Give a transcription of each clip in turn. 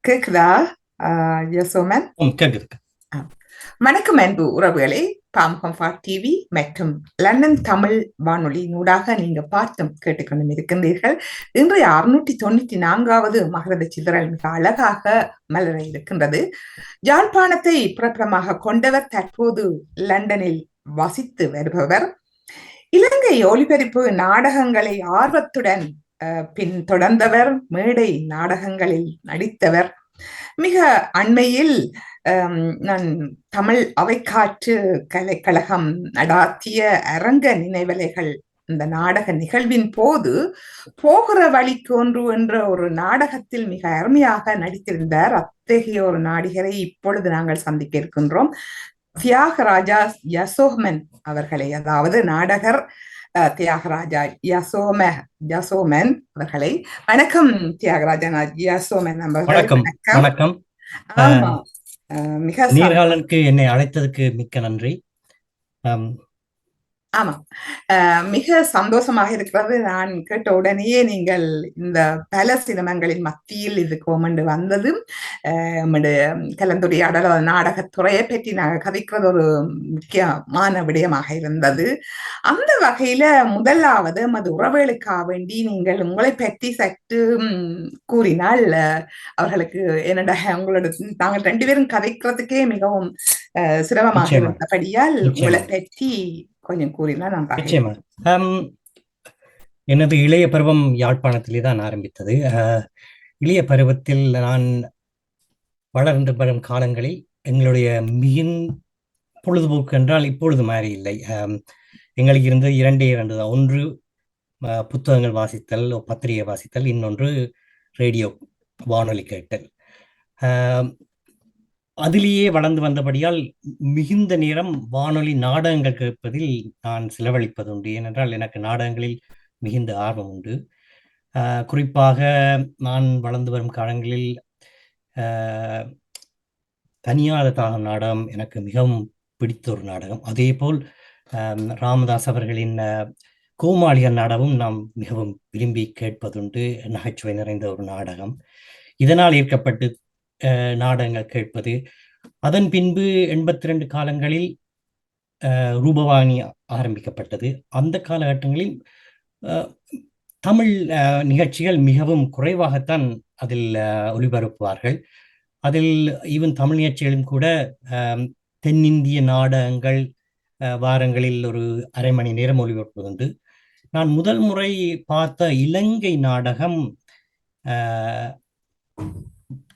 கேக்குதா? யசோமன். கேக்குது. ஆ. வணக்கம் அன்பு உறவுகளே. பாம்ஹம்ஃபா டிவி மற்றும் லண்டன் தமிழ் வானொலி ஊடாக நீங்க பார்த்தும் கேட்டுக்கொண்டும் இருக்கின்றீர்கள். இன்றைய 694வது மகரத சிதறல் மிக அழகாக மலர இருக்கின்றது. யாழ்ப்பாணத்தை பிறப்பிடமாக கொண்டவர், தற்போது லண்டனில் வசித்து வருபவர், இலங்கை ஒலிபரப்பு நாடகங்களை ஆர்வத்துடன் பின் தொடர்ந்தவர், மேடை நாடகங்களில் நடித்தவர். மிக அண்மையில் நான் தமிழ் அவைக்காற்று கலைக்கழகம் நடாத்திய அரங்க நினைவலைகள் இந்த நாடக நிகழ்வின் போது போகிற வழிக்கு ஒன்று என்ற ஒரு நாடகத்தில் மிக அருமையாக நடித்திருந்தார். அத்தகைய ஒரு நாடிகரை இப்பொழுது நாங்கள் சந்திக்க இருக்கின்றோம். தியாகராஜா யசோமன் அவர்களை, அதாவது நாடகர் தியாகராஜா யசோமன் அவர்களை. வணக்கம் தியாகராஜா யசோமன் அவர்கள். வணக்கம். வணக்கம். ஆமா, மிக நீர்காலனுக்கு என்னை அழைத்ததுக்கு மிக்க நன்றி. ஆமா, மிக சந்தோஷமாக இருக்கிறது. நான் கேட்ட உடனேயே நீங்கள் இந்த பல சிரமங்களின் மத்தியில் இது கோமண்டு வந்தது. கலந்துரையாடல் நாடகத்துறையை பற்றி நாங்கள் கதைக்கிறது ஒரு முக்கியமான விடயமாக இருந்தது. அந்த வகையில முதலாவது மது உறவுகளுக்காக வேண்டி நீங்கள் உங்களை பற்றி சற்று கூறினால் அவர்களுக்கு என்னோட உங்களோட நாங்கள் 2 பேரும் கதைக்கிறதுக்கே மிகவும் சிரமமாக இருந்தபடியால் உங்களை பற்றி கொஞ்சம் கூறினா நான் நிச்சயமா. எனது இளைய பருவம் யாழ்ப்பாணத்திலே தான் ஆரம்பித்தது. இளைய பருவத்தில் நான் வளர்ந்து வரும் காலங்களில் எங்களுடைய மின் பொழுதுபோக்கு என்றால் இப்பொழுது மாதிரி இல்லை. எங்களுக்கு இருந்தது 2 தான். ஒன்று புத்தகங்கள் வாசித்தல், பத்திரிகை வாசித்தல், இன்னொன்று ரேடியோ வானொலி கேட்டல். அதிலேயே வளர்ந்து வந்தபடியால் மிகுந்த நேரம் வானொலி நாடகங்கள் கேட்பதில் நான் செலவழிப்பது உண்டு. ஏனென்றால் எனக்கு நாடகங்களில் மிகுந்த ஆர்வம் உண்டு. குறிப்பாக நான் வளர்ந்து வரும் காலங்களில் தனியாத தாகம் நாடகம் எனக்கு மிகவும் பிடித்த ஒரு நாடகம். அதே போல் ராமதாஸ் அவர்களின் கோமாளிகள் நாடகமும் நாம் மிகவும் விரும்பி கேட்பதுண்டு. நகைச்சுவை நிறைந்த ஒரு நாடகம். இதனால் ஈர்க்கப்பட்டு நாடகங்கள் கேட்பது. அதன் பின்பு 82 காலங்களில் ரூபவாணி ஆரம்பிக்கப்பட்டது. அந்த காலகட்டங்களில் தமிழ் நிகழ்ச்சிகள் மிகவும் குறைவாகத்தான் அதில் ஒளிபரப்புவார்கள். அதில் ஈவன் தமிழ் நிகழ்ச்சிகளும் கூட தென்னிந்திய நாடகங்கள் வாரங்களில் ஒரு அரை மணி நேரம் ஒளிபரப்புவதுண்டு. நான் முதல் முறை பார்த்த இலங்கை நாடகம்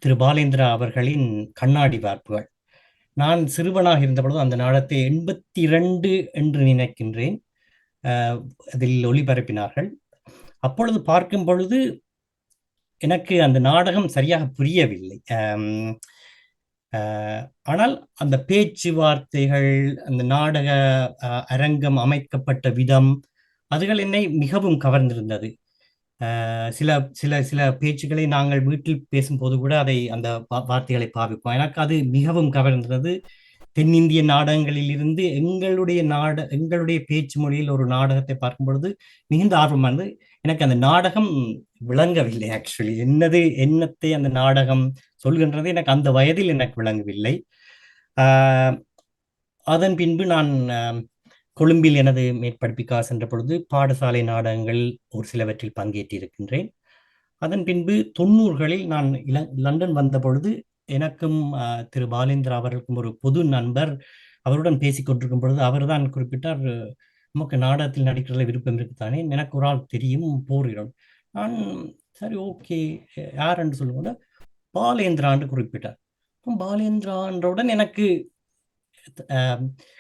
திரு பாலேந்திரா அவர்களின் கண்ணாடி வார்ப்புகள். நான் சிறுவனாக இருந்தபொழுது அந்த நாடகத்தை 82 என்று நினைக்கின்றேன் அதில் ஒளிபரப்பினார்கள். அப்பொழுது பார்க்கும் பொழுது எனக்கு அந்த நாடகம் சரியாக புரியவில்லை. ஆனால் அந்த பேச்சுவார்த்தைகள், அந்த நாடக அரங்கம் அமைக்கப்பட்ட விதம், அதுகள் என்னை மிகவும் கவர்ந்திருந்தது. சில சில சில பேச்சுக்களை நாங்கள் வீட்டில் பேசும்போது கூட அந்த வார்த்தைகளை பாவிப்போம். எனக்கு அது மிகவும் கவர்ந்தது. தென்னிந்திய நாடகங்களில் இருந்து எங்களுடைய பேச்சு மொழியில் ஒரு நாடகத்தை பார்க்கும் பொழுது மிகுந்த ஆர்வமானது. எனக்கு அந்த நாடகம் விளங்கவில்லை. ஆக்சுவலி என்னத்தை அந்த நாடகம் சொல்கின்றது எனக்கு அந்த வயதில் எனக்கு விளங்கவில்லை. அதன் பின்பு நான் கொழும்பில் எனது மேற்படிப்புக்காக சென்ற பொழுது பாடசாலை நாடகங்கள் ஒரு சிலவற்றில் பங்கேற்றிருக்கின்றேன். அதன் பின்பு 90களில் நான் லண்டன் வந்த பொழுது எனக்கும் திரு பாலேந்திரா அவர்களுக்கும் ஒரு பொது நண்பர், அவருடன் பேசிக் கொண்டிருக்கும் பொழுது அவர்தான் குறிப்பிட்டார், நமக்கு நாடகத்தில் நடிக்கிறதுல விருப்பம் இருக்குத்தானே, எனக்கு ஒரு ஆள் தெரியும், போகிறோம். நான் சரி ஓகே யார் என்று சொல்லும்போது பாலேந்திரான்னு குறிப்பிட்டார். பாலேந்திரான்றவுடன் எனக்கு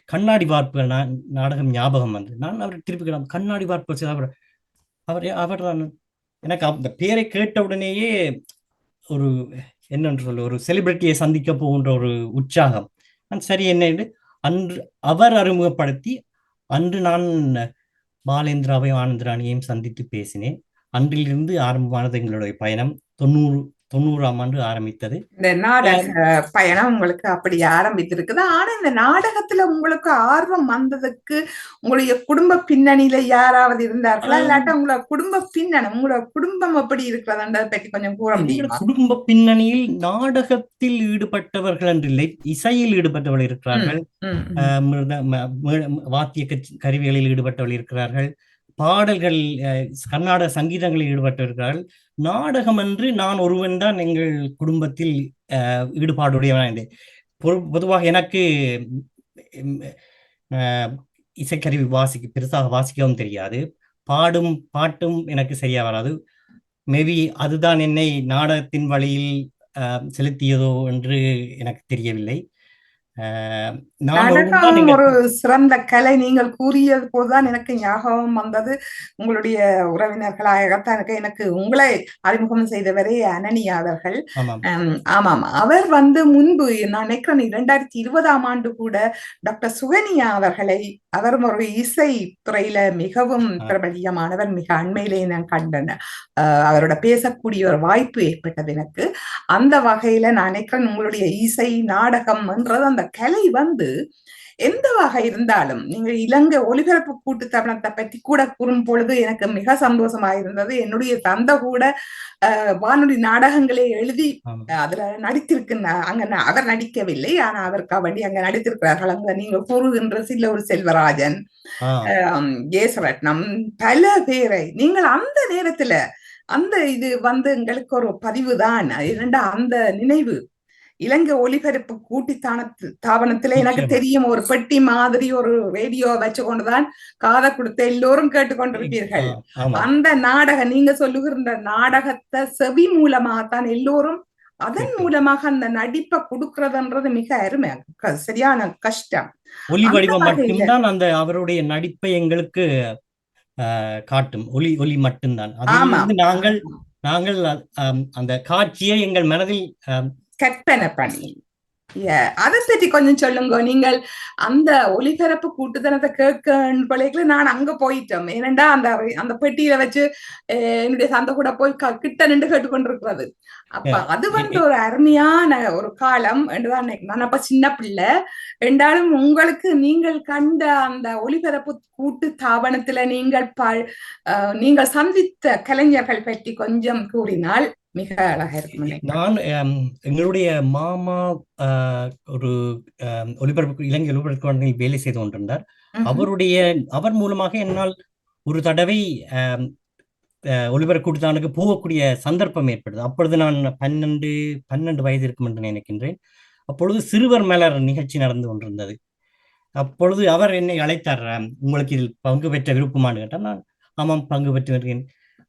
கண்ணாடி வார்ப்புகள் நாடகம் ஞாபகம் வந்து நான் அவர் திருப்பி கண்ணாடி வார்ப்புகள் அவர் தான் எனக்கு அந்த பேரை கேட்ட உடனேயே ஒரு என்னென்று சொல்ல ஒரு செலிபிரிட்டியை சந்திக்க போகின்ற ஒரு உற்சாகம். நான் சரி என்ன அன்று அவர் அறிமுகப்படுத்தி அன்று நான் பாலேந்திராவையும் ஆனந்தராணியையும் சந்தித்து பேசினேன். அன்றிலிருந்து ஆரம்பமானது எங்களுடைய பயணம். 90ஆம் ஆண்டு ஆரம்பித்தது. இந்த நாடக பயணம் உங்களுக்கு அப்படி ஆரம்பித்திருக்குது. ஆனா இந்த நாடகத்துல உங்களுக்கு ஆர்வம் வந்ததுக்கு உங்களுடைய குடும்ப பின்னணியில யாராவது இருந்தார்களா? இல்லாட்டா உங்களோட குடும்ப பின்னணி, உங்களோட குடும்பம் எப்படி இருக்கிறதுன்றதை பற்றி கொஞ்சம் கூற எங்கள் முடியுமா? குடும்ப பின்னணியில் நாடகத்தில் ஈடுபட்டவர்கள் என்றில்லை, இசையில் ஈடுபட்டவர்கள் இருக்கிறார்கள். வாத்திய கருவிகளில் ஈடுபட்டவர்கள் இருக்கிறார்கள். பாடல்கள், கர்நாடக சங்கீதங்களில் ஈடுபட்டிருக்கிறார்கள். நாடகம் என்று நான் ஒருவன் தான் எங்கள் குடும்பத்தில் ஈடுபாடுடையவன் இருந்தேன். பொதுவாக எனக்கு இசைக்கருவி பெருசாக வாசிக்கவும் தெரியாது. பாட்டும் எனக்கு சரியா வராது. மேபி அதுதான் என்னை நாடகத்தின் வழியில் செலுத்தியதோ என்று எனக்கு தெரியவில்லை. நாடகம் ஒரு சிறந்த கலை. நீங்கள் கூறியது போதுதான் எனக்கு ஞாபகம் வந்தது. உங்களுடைய உறவினர்களாகத்தான் எனக்கு உங்களை அறிமுகம் செய்தவரே அனனியாதர்கள். ஆமாம், அவர் முன்பு நான் நினைக்கிறேன் 2020ஆம் ஆண்டு கூட டாக்டர் சுகனியா அவர்களை, அவர் ஒரு இசை துறையில மிகவும் பிரபலியமானவர். மிக அண்மையிலே நான் கண்டேன். அவரோட பேசக்கூடிய ஒரு வாய்ப்பு ஏற்பட்டது எனக்கு. அந்த வகையில நான் நினைக்கிறேன் உங்களுடைய இசை நாடகம் என்றது அந்த கலை எந்த வகை இருந்தாலும், நீங்கள் இலங்கை ஒலிபரப்பு கூட்டுத்தாபனத்தை பற்றி கூட கூறும் பொழுது எனக்கு மிக சந்தோஷமாக இருந்தது. என்னுடைய தந்தை கூட வானொலி நாடகங்களை எழுதி அதுல நடித்திருக்கின்ற, அங்க அவர் நடிக்கவில்லை, ஆனா அவருக்காக வேண்டி அங்க நடித்திருக்கிறார்கள். அங்க நீங்க கூறுகின்ற ஒரு செல்வராஜன், ஜேசரட்னம், பல பேரை நீங்கள் அந்த நேரத்துல அந்த இது எங்களுக்கு ஒரு பதிவு தான். அந்த நினைவு இலங்கை ஒலிபரப்பு தாபனத்துல எனக்கு தெரியும், ஒரு பெட்டி மாதிரி ஒரு ரேடியோ வச்சு கொண்டுதான் காதை கொடுத்து எல்லோரும் கேட்டுக்கொண்டிருப்பீர்கள். அந்த நாடகம், நீங்க சொல்லுகிற நாடகத்தை செவி மூலமாகத்தான் எல்லோரும், அதன் மூலமாக அந்த நடிப்பை கொடுக்கறதுன்றது மிக அருமை, சரியான கஷ்டம். ஒலி வடிவம் மட்டும்தான் அந்த அவருடைய நடிப்பை எங்களுக்கு காட்டும். ஒலி மட்டும்தான். அதிலிருந்து நாங்கள் அந்த காட்சியை எங்கள் மனதில் கற்பனை பண்ணி. அதை பற்றி கொஞ்சம் சொல்லுங்க. நீங்கள் அந்த ஒலிபரப்பு கூட்டுத்தனத்தை கேட்க நான் அங்க போயிட்டோம். ஏனண்டா அந்த பெட்டியில வச்சு என்னுடைய சந்தை கூட போய் கிட்ட நின்று கேட்டுக்கொண்டிருக்கிறது. அப்ப அது ஒரு அருமையான ஒரு காலம் என்றுதான் நான் அப்ப சின்ன பிள்ளை என்றாலும் உங்களுக்கு நீங்கள் கண்ட அந்த ஒலிபரப்பு கூட்டு தாபனத்துல நீங்கள் சந்தித்த கலைஞர்கள் பற்றி கொஞ்சம் கூறினால் மிக அழகா இருக்கும். நான் எங்களுடைய மாமா ஒரு இலங்கை ஒலிபரப்பு வேலை செய்து கொண்டிருந்தார். அவர் மூலமாக என்னால் ஒரு தடவை ஒலிபரப்பு கூட்டுத்தானுக்கு போகக்கூடிய சந்தர்ப்பம் ஏற்படுது. அப்பொழுது நான் 12 வயது இருக்கும் என்று நினைக்கின்றேன். அப்பொழுது சிறுவர் மலர் நிகழ்ச்சி நடந்து கொண்டிருந்தது. அப்பொழுது அவர் என்னை அழைத்தார். உங்களுக்கு இதில் பங்கு பெற்ற விருப்பமானு கேட்டார். நான் ஆமாம், பங்கு பெற்று வருகிறேன்.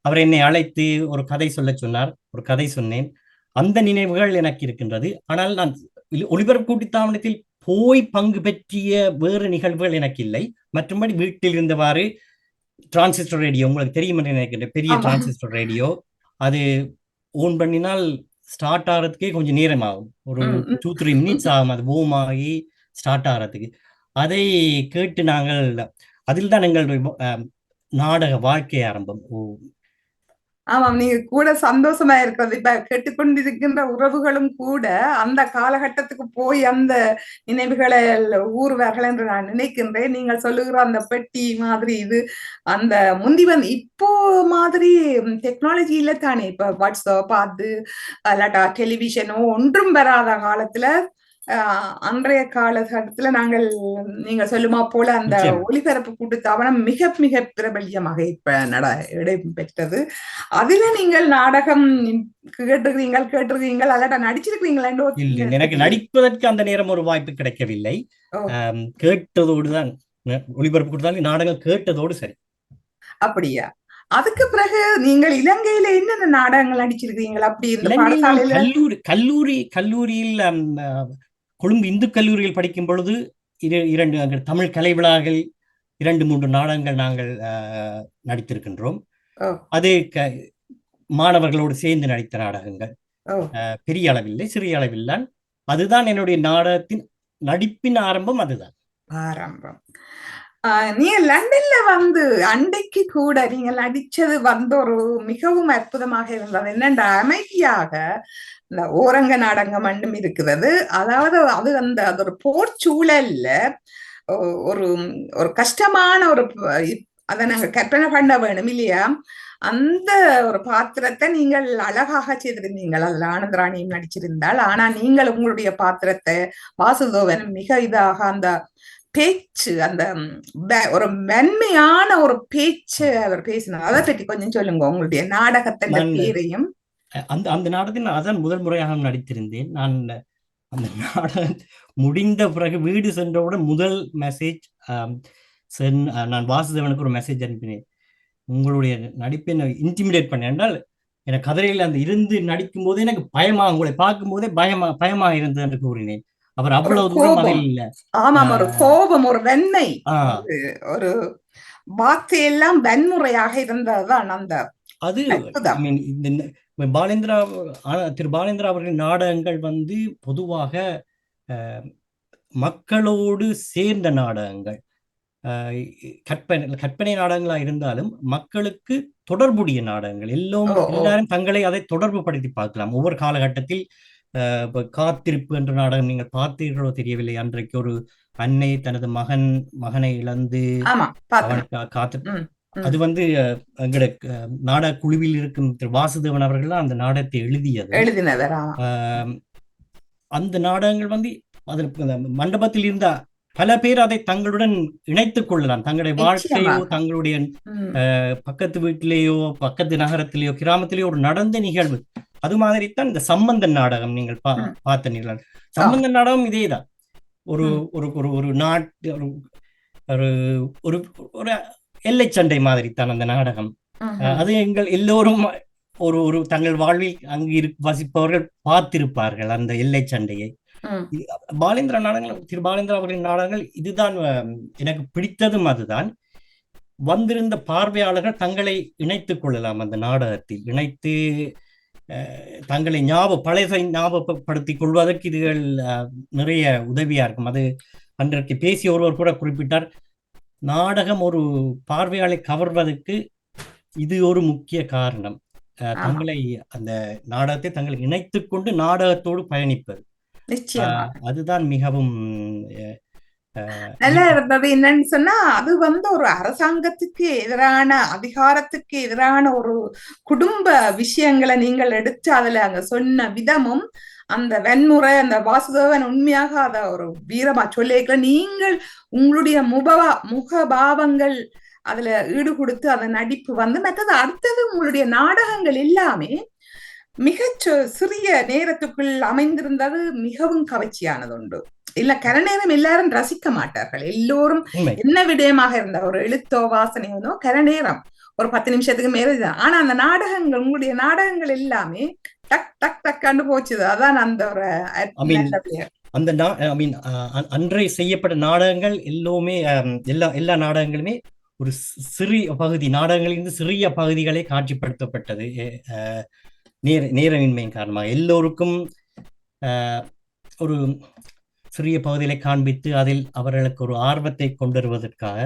அவர் என்னை அழைத்து ஒரு கதை சொல்ல சொன்னார். ஒரு கதை சொன்னேன். அந்த நினைவுகள் எனக்கு இருக்கின்றது. ஆனால் நான் ஒலிபரப்பு கூட்டுத்தாபனத்தில் போய் பங்கு பெற்றிய வேறு நிகழ்வுகள் எனக்கு இல்லை. மற்றபடி வீட்டில் இருந்தவாறு டிரான்சிஸ்டர் ரேடியோ, உங்களுக்கு தெரியும் என்று நினைக்கின்றேன், பெரிய டிரான்சிஸ்டர் ரேடியோ, அது ஓன் பண்ணினால் ஸ்டார்ட் ஆகிறதுக்கே கொஞ்சம் நேரம் ஆகும். ஒரு 2-3 மினிட்ஸ் ஆகும் அது ஓம் ஆகி ஸ்டார்ட் ஆகிறதுக்கு. அதை கேட்டு நாங்கள் அதில் தான் எங்களுடைய நாடக வாழ்க்கை ஆரம்பம். ஆமாம், நீங்க கூட சந்தோஷமா இருக்கிறது. இப்ப கேட்டுக்கொண்டிருக்கின்ற உறவுகளும் கூட அந்த காலகட்டத்துக்கு போய் அந்த நினைவுகளை ஊறுவார்கள் என்று நான் நினைக்கின்றேன். நீங்கள் சொல்லுகிற அந்த பெட்டி மாதிரி இது அந்த முந்தி இப்போ மாதிரி டெக்னாலஜி இல்லை தானே. இப்ப வாட்ஸ்அப் அது இல்லாட்டா டெலிவிஷனோ ஒன்றும் வராத காலத்துல அன்றைய காலகட்டத்துல நீங்க சொல்லுமா போல அந்த ஒலிபரப்பு கூட்டுத்தாபனம் மிக மிக பிரபல்யமாக இப்ப இடம்பெற்றது. அதுல நீங்கள் நாடகம் கேட்டிருக்கீங்க அல்லாட்டா நடிச்சிருக்கீங்களா? எனக்கு நடிப்பதற்கு அந்த நேரம் ஒரு வாய்ப்பு கிடைக்கவில்லை. கேட்டதோடுதான் ஒலிபரப்பு கூட்டுத்தாபனம் நாடகம் கேட்டதோடு சரி. அப்படியா? அதுக்கு பிறகு நீங்கள் இலங்கையில என்னென்ன நாடகங்கள் நடிச்சிருக்கீங்களா? அப்படி இந்த கல்லூரியில் கொழும்பு இந்து கல்லூரியில் படிக்கும் பொழுது 2 தமிழ் கலை விழாக்கள் 2-3 நாடகங்கள் நாங்கள் நடித்திருக்கின்றோம். அது மாணவர்களோடு சேர்ந்து நடித்த நாடகங்கள். பெரிய அளவில்லை, சிறிய அளவில் தான். அதுதான் என்னுடைய நாடகத்தின் நடிப்பின் ஆரம்பம். அதுதான் ஆரம்பம். நீங்க லண்டன்ல வந்து அன்றைக்கு கூட நீங்க நடிச்சது வந்து ஒரு மிகவும் அற்புதமாக இருந்தது. என்னென்ற அமைதியாக இந்த ஓரங்க நாடகம் மட்டும் இருக்கிறது. அதாவது அது அது ஒரு போர் சூழல்ல ஒரு ஒரு கஷ்டமான ஒரு அதை நாங்க கற்பனை பண்ண வேணும் இல்லையா? அந்த ஒரு பாத்திரத்தை நீங்கள் அழகாக செய்திருந்தீங்கள். அதுல ஆனந்தராணியும் நடிச்சிருந்தாள். ஆனா நீங்கள் உங்களுடைய பாத்திரத்தை வாசுதேவன் மிக இதாக அந்த பேச்சு, அந்த ஒரு மென்மையான ஒரு பேச்சு அவர் பேசினார். அதை பற்றி கொஞ்சம் சொல்லுங்க, உங்களுடைய நாடகத்தின் பேரையும். அந்த நாடகத்தில் நான் அதான் முதல் முறையாக நடித்திருந்தேன். நான் அந்த நாடகம் முடிந்த பிறகு வீடு சென்றவுடன் முதல் மெசேஜ் நான் வாசுதேவனுக்கு ஒரு மெசேஜ் அனுப்பினேன். உங்களுடைய நடிப்பை இன்டிமிடேட் பண்ண என்றால் எனக்கு கதிரையில் அந்த இருந்து நடிக்கும் போதே எனக்கு பயமா, உங்களை பார்க்கும் போதே பயமா இருந்தது என்று கூறினேன். அவர் அவ்வளவு தூரம் அதில் இல்ல. ஆமாம், ஒரு கோபம், ஒரு வெண்மை, ஒரு வார்த்தையெல்லாம் வன்முறையாக இருந்ததுதான் அந்த அது. திரு பாலேந்திரா அவர்களின் நாடகங்கள் வந்து பொதுவாக மக்களோடு சேர்ந்த நாடகங்கள், கற்பனை நாடகங்களா இருந்தாலும் மக்களுக்கு தொடர்புடைய நாடகங்கள். எல்லாரும் தங்களை அதை தொடர்பு படுத்தி பார்க்கலாம். ஒவ்வொரு காலகட்டத்தில் காத்திருப்பு என்ற நாடகம் நீங்கள் பார்த்தீர்களோ தெரியவில்லை. அன்றைக்கு ஒரு அன்னை தனது மகனை இழந்து காத்து, அது வந்து எங்களோட நாடக குழுவில் இருக்கும் திரு வாசுதேவன் அவர்கள் அந்த நாடகத்தை எழுதினவர். அந்த நாடகங்கள் வந்து அதில் மண்டபத்தில் இருந்த பல பேர் அதை தங்களுடன் இணைத்துக் கொள்ளலாம். தங்களுடைய வாழ்க்கையோ, தங்களுடைய பக்கத்து வீட்டிலேயோ, பக்கத்து நகரத்திலேயோ, கிராமத்திலேயோ ஒரு நடந்த நிகழ்வு. அது மாதிரித்தான் இந்த சம்பந்தன் நாடகம் நீங்கள் பார்த்த நிகழ்வு. சம்பந்தன் நாடகம் இதேதான். ஒரு ஒரு ஒரு நாட்டு ஒரு ஒரு எல்லை சண்டை மாதிரி தான் அந்த நாடகம். அது எங்கள் எல்லோரும் ஒரு தங்கள் வாழ்வில் அங்கு வசிப்பவர்கள் பார்த்திருப்பார்கள் அந்த எல்லை சண்டையை. பாலேந்திரா நாடகங்கள், திரு பாலேந்திரா அவர்களின் நாடகங்கள் இதுதான் எனக்கு பிடித்ததும். அதுதான் வந்திருந்த பார்வையாளர்கள் தங்களை இணைத்துக் கொள்ளலாம். அந்த நாடகத்தில் இணைத்து தங்களை பழைய ஞாபகப்படுத்திக் கொள்வதற்கு இதுகள் நிறைய உதவியா இருக்கும். அது அன்றைக்கு பேசிய ஒருவர் கூட குறிப்பிட்டார், நாடகம் ஒரு பார்வையாளை கவர்வதற்கு இது ஒரு முக்கிய காரணம். தங்களை அந்த நாடகத்தை தங்களை இணைத்துக் கொண்டு நாடகத்தோடு பயணிப்பது. அதுதான் மிகவும் நல்லா இருந்தது. என்னன்னு சொன்னா, அது வந்து ஒரு அரசாங்கத்துக்கு எதிரான, அதிகாரத்துக்கு எதிரான ஒரு குடும்ப விஷயங்களை நீங்கள் எடுத்து அதுல அங்க சொன்ன விதமும், அந்த வன்முறை, அந்த வாசுதேவன் உண்மையாக அத ஒரு வீரமா சொல்லியிருக்கிற நீங்கள் உங்களுடைய முகபாவங்கள் அதுல ஈடு கொடுத்து அந்த நடிப்பு வந்து மற்றது அடுத்தது உங்களுடைய நாடகங்கள் எல்லாமே மிக சிறிய நேரத்துக்குள் அமைந்திருந்தது. மிகவும் கவர்ச்சியானது உண்டு. இல்ல கரநேரம் எல்லாரும் ரசிக்க மாட்டார்கள். எல்லோரும் என்ன விடயமாக இருந்த ஒரு எழுத்தோ வாசனையோ கரநேரம் ஒரு 10 நிமிஷத்துக்கு மேலதான். ஆனா அந்த நாடகங்கள், உங்களுடைய நாடகங்கள் எல்லாமே டக் டக் டக்காண்டு போச்சுது. அதான் அந்த ஒரு அன்றை செய்யப்பட்ட நாடகங்கள் எல்லோருமே எல்லா நாடகங்களுமே ஒரு சிறிய பகுதி, நாடகங்களிலிருந்து சிறிய பகுதிகளே காட்சிப்படுத்தப்பட்டது. நேரமின்மையின் காரணமாக எல்லோருக்கும் ஒரு சிறிய பகுதிகளை காண்பித்து அதில் அவர்களுக்கு ஒரு ஆர்வத்தை கொண்டு வருவதற்காக.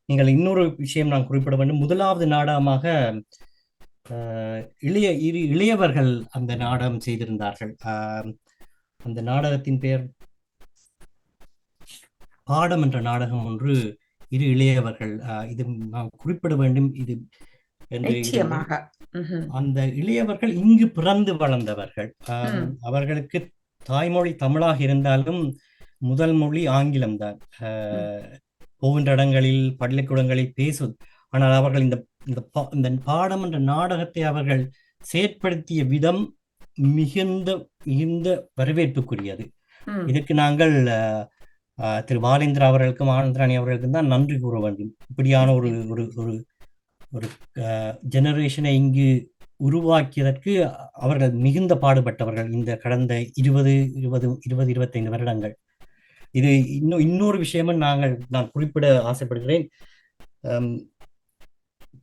நீங்கள் இன்னொரு விஷயம் நான் குறிப்பிட வேண்டும். முதலாவது நாடகமாக இளையவர்கள் அந்த நாடகம் செய்திருந்தார்கள். அந்த நாடகத்தின் பெயர் பாடம் என்ற நாடகம் ஒன்று. இளையவர்கள், இது நான் குறிப்பிட வேண்டும். இது அந்த இளையவர்கள் இங்கு பிறந்து வளர்ந்தவர்கள். அவர்களுக்கு தாய்மொழி தமிழாக இருந்தாலும் முதல் மொழி ஆங்கிலம்தான். போகின்ற இடங்களில் பள்ளிக்கூடங்களில் பேசுவது. ஆனால் அவர்கள் இந்த பாடம் என்ற நாடகத்தை அவர்கள் செயற்படுத்திய விதம் மிகுந்த வரவேற்புக்குரியது. இதுக்கு நாங்கள் திரு பாலேந்திரா அவர்களுக்கும் ஆனந்தராணி அவர்களுக்கும் தான் நன்றி கூற வேண்டும். இப்படியான ஒரு ஒரு ஜெனரேஷனை இங்கு உருவாக்கியதற்கு அவர்கள் மிகுந்த பாடுபட்டவர்கள் இந்த கடந்த 20-25 வருடங்கள். இது இன்னொரு விஷயமும் நான் குறிப்பிட ஆசைப்படுகிறேன்.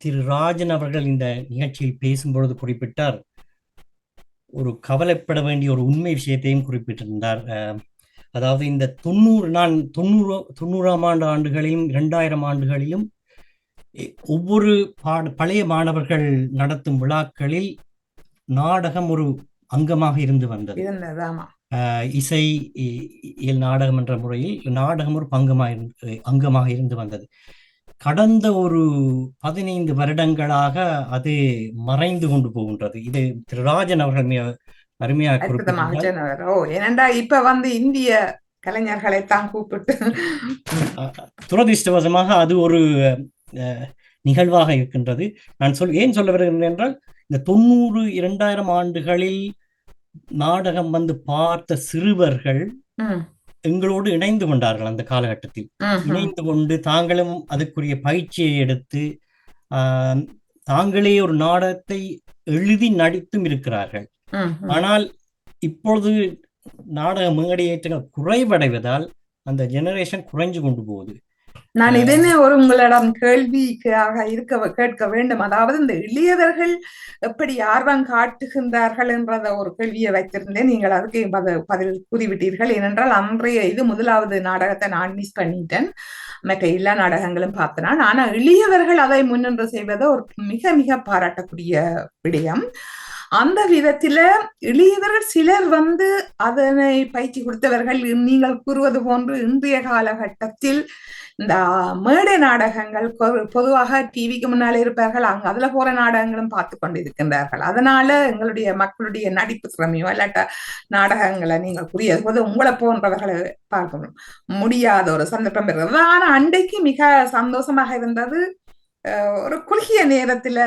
திரு ராஜன் அவர்கள் இந்த நிகழ்ச்சியில் பேசும்பொழுது குறிப்பிட்டார், ஒரு கவலைப்பட வேண்டிய ஒரு உண்மை விஷயத்தையும் குறிப்பிட்டிருந்தார். அதாவது இந்த 90ஆம் ஆண்டுகளிலும் 2000 ஆண்டுகளிலும் ஒவ்வொரு பழைய மாணவர்கள் நடத்தும் விழாக்களில் நாடகம் ஒரு அங்கமாக இருந்து வந்தது. இசை நாடகம் என்ற முறையில் நாடகம் ஒரு அங்கமாக இருந்து வந்தது. கடந்த ஒரு 15 வருடங்களாக அது மறைந்து கொண்டு போகின்றது. இது திரு ராஜன் அவர்கள் அருமையாக ஏனென்றா இப்ப இந்திய கலைஞர்களை தான் கூப்பிட்டு துரதிருஷ்டவசமாக அது ஒரு நிகழ்வாக இருக்கின்றது. நான் ஏன் சொல்ல வருகிறேன் என்றால், இந்த 2000 ஆண்டுகளில் நாடகம் பார்த்த சிறுவர்கள் எங்களோடு இணைந்து கொண்டார்கள். அந்த காலகட்டத்தில் இணைந்து கொண்டு தாங்களும் அதுக்குரிய பயிற்சியை எடுத்து தாங்களே ஒரு நாடகத்தை எழுதி நடித்தும் இருக்கிறார்கள். ஆனால் இப்பொழுது நாடக மேடையேற்றங்கள் குறைவடைவதால் அந்த ஜெனரேஷன் குறைஞ்சு கொண்டு போகுது. நான் இதனை உங்களிடம் கேள்விக்காக கேட்க வேண்டும். அதாவது இந்த இளையவர்கள் எப்படி ஆர்வம் காட்டுகின்றார்கள் என்றத ஒரு கேள்வியை வைத்திருந்தேன். நீங்கள் அதுக்கு பதில் கூறிவிட்டீர்கள். ஏனென்றால் அன்றைய முதலாவது நாடகத்தை நான் மிஸ் பண்ணிட்டேன். மற்ற எல்லா நாடகங்களும் பார்த்தேன். ஆனா இளையவர்கள் அதை முன்னின்று செய்வதை ஒரு மிக மிக பாராட்டக்கூடிய விடயம். அந்த விதத்துல இளையவர்கள் சிலர் அதனை பயிற்சி கொடுத்தவர்கள். நீங்கள் கூறுவது போன்று இன்றைய காலகட்டத்தில் இந்த மேடை நாடகங்கள் பொதுவாக டிவிக்கு முன்னாலே இருப்பார்கள், அதுல போற நாடகங்களும் பார்த்து கொண்டு இருக்கின்றார்கள். அதனால எங்களுடைய மக்களுடைய நடிப்பு திறமையோ இல்லாட்ட நாடகங்களை நீங்கள் புரியாது போது உங்களை போன்றவர்களை பார்க்க முடியாத ஒரு சந்தர்ப்பம் இருக்கிறது. ஆனா அன்றைக்கு மிக சந்தோஷமாக இருந்தது. ஒரு குறுகிய நேரத்துல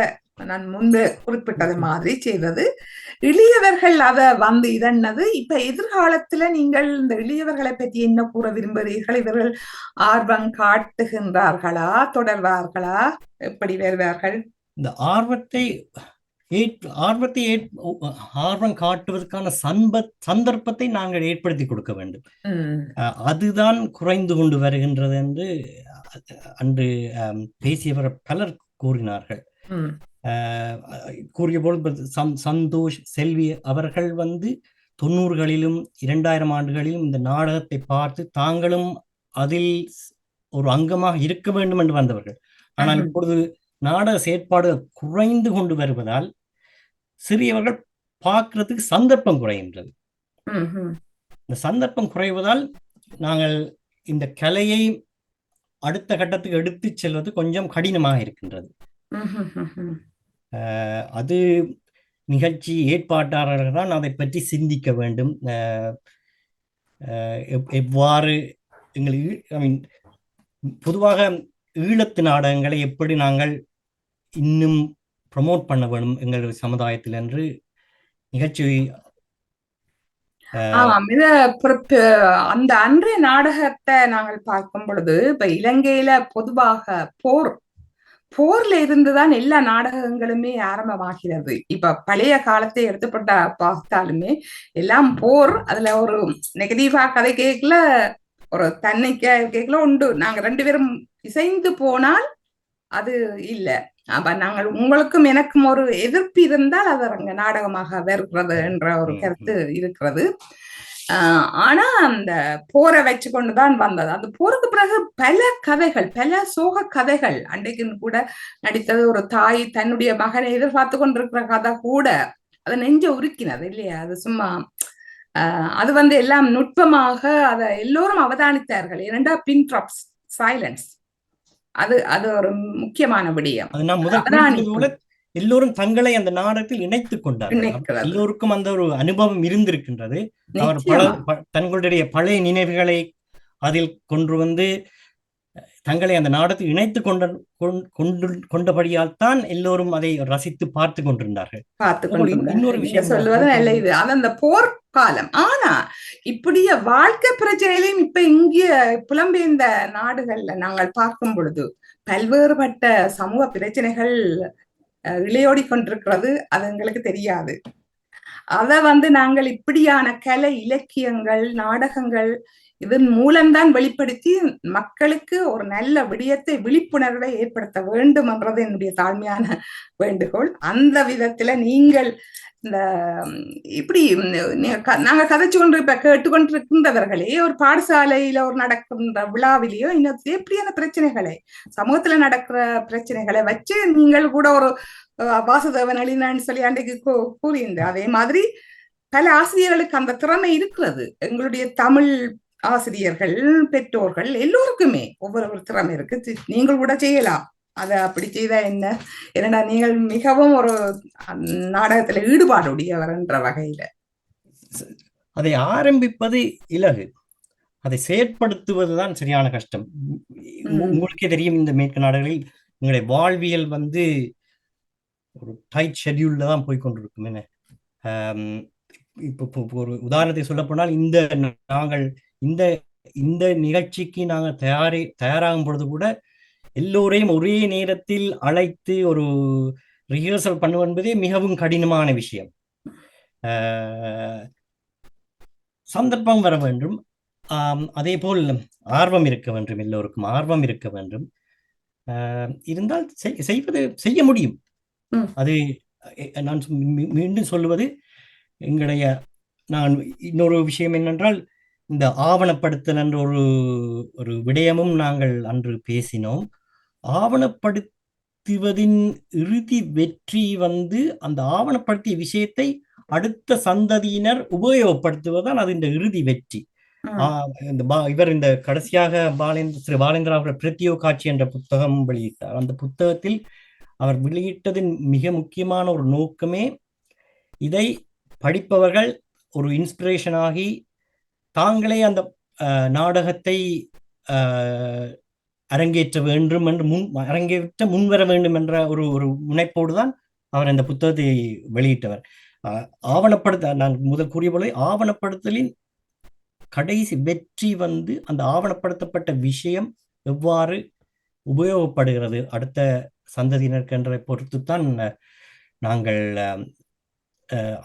நான் முன்பு குறிப்பிட்டது மாதிரி செய்தது. இளையவர்கள் அதை இதன்னது. இப்ப எதிர்காலத்துல நீங்கள் இந்த இளையவர்களை பற்றி என்ன கூற விரும்புகிறீர்கள்? இவர்கள் ஆர்வம் காட்டுகின்றார்களா, தொடர்வார்களா, எப்படி வருவார்கள்? இந்த ஆர்வம் காட்டுவதற்கான சந்தர்ப்பத்தை நாங்கள் ஏற்படுத்தி கொடுக்க வேண்டும். அதுதான் குறைந்து கொண்டு வருகின்றது என்று அன்று பேசியவர் பலர் கூறினார்கள். கூறிய போது சந்தோஷ் செல்வி அவர்கள் 90களிலும் 2000 ஆண்டுகளிலும் இந்த நாடகத்தை பார்த்து தாங்களும் அதில் ஒரு அங்கமாக இருக்க வேண்டும் என்று வந்தவர்கள். ஆனால் இப்பொழுது நாடக செயற்பாடு குறைந்து கொண்டு வருவதால் சிறியவர்கள் பார்க்கறதுக்கு சந்தர்ப்பம் குறைகின்றது. இந்த சந்தர்ப்பம் குறைவதால் நாங்கள் இந்த கலையை அடுத்த கட்டத்துக்கு எடுத்து செல்வது கொஞ்சம் கடினமாக இருக்கின்றது. அது நிகழ்ச்சி ஏற்பாட்டாளர்கள் தான் அதை பற்றி சிந்திக்க வேண்டும். எவ்வாறு பொதுவாக ஈழத்து நாடகங்களை எப்படி நாங்கள் இன்னும் ப்ரமோட் பண்ண வேண்டும் எங்கள் சமுதாயத்தில் என்று நிகழ்ச்சி அந்த அன்றைய நாடகத்தை நாங்கள் பார்க்கும் பொழுது இப்ப இலங்கையில பொதுவாக போர்ல இருந்துதான் எல்லா நாடகங்களுமே ஆரம்பமாகிறது. இப்ப பழைய காலத்தை எடுத்துப்பட்ட பார்த்தாலுமே எல்லாம் போர். அதுல ஒரு நெகட்டிவா கதை கேட்கல, ஒரு தன்னைக்கா கேட்கல உண்டு. நாங்க 2 பேரும் இசைந்து போனால் அது இல்ல. அப்ப நாங்கள் உங்களுக்கும் எனக்கும் ஒரு எதிர்ப்பு இருந்தால் அது அங்க நாடகமாக வருகிறது என்ற ஒரு கருத்து இருக்கிறது. ஆனா அந்த போரை வச்சு கொண்டுதான் வந்தது. அந்த போருக்கு பிறகு பல கதைகள், பல சோக கதைகள். அன்றைக்குன்னு கூட நடித்தது ஒரு தாய் தன்னுடைய மகனை எதிர்பார்த்து கொண்டிருக்கிற கதை கூட அதை நெஞ்ச உருக்கினது இல்லையா? அது சும்மா அது எல்லாம் நுட்பமாக அதை எல்லோரும் அவதானித்தார்கள். ஏனென்றா பின் ட்ராப்ஸ் சைலன்ஸ் அது ஒரு முக்கியமான விடயம். எல்லோரும் தங்களை அந்த நாடகத்தில் இணைத்துக் கொண்டார்கள். எல்லோருக்கும் அந்த ஒரு அனுபவம் இருந்திருக்கின்றது. அவர் தங்களுடைய பழைய நினைவுகளை அதில் கொண்டு தங்களை அந்த நாடகத்தில் இணைத்து கொண்டபடியால் தான் எல்லோரும் அதை ரசித்து பார்த்து கொண்டிருந்தார்கள். இன்னொரு விஷயம் சொல்லுவது நல்ல இது, அது அந்த போர்க்காலம். ஆனா இப்படிய வாழ்க்கை பிரச்சனைகளையும் இப்ப இங்க புலம்பெயர்ந்த நாடுகள்ல நாங்கள் பார்க்கும் பொழுது பல்வேறுபட்ட சமூக பிரச்சனைகள் இளையோடி கொண்டிருக்கிறது. அது எங்களுக்கு தெரியாது. அத நாங்கள் இப்படியான கலை இலக்கியங்கள் நாடகங்கள் இதன் மூலம்தான் வெளிப்படுத்தி மக்களுக்கு ஒரு நல்ல விடயத்தை விழிப்புணர்வை ஏற்படுத்த வேண்டும் என்றது என்னுடைய தாழ்மையான வேண்டுகோள். அந்த விதத்துல நீங்கள் இந்த இப்படி நாங்க கதைச்சு கொண்டு இப்ப கேட்டுக்கொண்டிருக்கின்றவர்களே ஒரு பாடசாலையில ஒரு நடக்கின்ற விழாவிலேயோ இன்னும் எப்படியான பிரச்சனைகளை சமூகத்துல நடக்கிற பிரச்சனைகளை வச்சு நீங்கள் கூட ஒரு வாசுதேவன் அழினான்னு சொல்லி அன்றைக்கு கூறியிருந்தேன். அதே மாதிரி பல ஆசிரியர்களுக்கு அந்த திறமை இருக்கிறது. எங்களுடைய தமிழ் ஆசிரியர்கள், பெற்றோர்கள் எல்லோருக்குமே ஒவ்வொரு திறமை இருக்கு. நீங்கள் கூட செய்யலாம். அதை அப்படி செய்தா என்ன? என்னடா நீங்கள் மிகவும் ஒரு நாடகத்துல ஈடுபாடுடையவர் என்ற வகையில. அதை ஆரம்பிப்பது இலகு, அதை செயற்படுத்துவதுதான் சரியான கஷ்டம். உங்களுக்கே தெரியும், இந்த மேற்கு நாடுகளில் உங்களுடைய வாழ்வியல் ஒரு டைட் ஷெட்யூல்ல தான் போய்கொண்டிருக்கும். என்ன இப்போ ஒரு உதாரணத்தை சொல்ல போனால், நாங்கள் இந்த நிகழ்ச்சிக்கு நாங்கள் தயாராகும் பொழுது கூட எல்லோரையும் ஒரே நேரத்தில் அழைத்து ஒரு ரிஹர்சல் பண்ணுவது என்பதே மிகவும் கடினமான விஷயம். சந்தர்ப்பம் வர வேண்டும், அதே போல் ஆர்வம் இருக்க வேண்டும், எல்லோருக்கும் ஆர்வம் இருக்க வேண்டும். இருந்தால் செய்ய முடியும். அது நான் மீண்டும் சொல்லுவது, நான் இன்னொரு விஷயம் என்னென்றால், இந்த ஆவணப்படுத்தல் என்ற ஒரு விடயமும் நாங்கள் அன்று பேசினோம். ஆவணப்படுத்துவதின் இறுதி வெற்றி அந்த ஆவணப்படுத்திய விஷயத்தை அடுத்த சந்ததியினர் உபயோகப்படுத்துவதுதான் அது இந்த இறுதி வெற்றி. இவர் இந்த கடைசியாக திரு பாலேந்திரா அவர்கள் பிரத்யோ காட்சி என்ற புத்தகம் வெளியிட்டார். அந்த புத்தகத்தில் அவர் வெளியிட்டதின் மிக முக்கியமான ஒரு நோக்கமே, இதை படிப்பவர்கள் ஒரு இன்ஸ்பிரேஷன் ஆகி தாங்களே அந்த நாடகத்தை அரங்கேற்ற வேண்டும் என்று அரங்கேற்ற முன்வர வேண்டும் என்ற ஒரு முனைப்போடு தான் அவர் அந்த புத்தகத்தை வெளியிட்டவர். நான் முதல் கூறிய போல, ஆவணப்படுத்தலின் கடைசி வெற்றி அந்த ஆவணப்படுத்தப்பட்ட விஷயம் எவ்வாறு உபயோகப்படுகிறது அடுத்த சந்ததியினருக்கு என்ற பொறுத்துத்தான்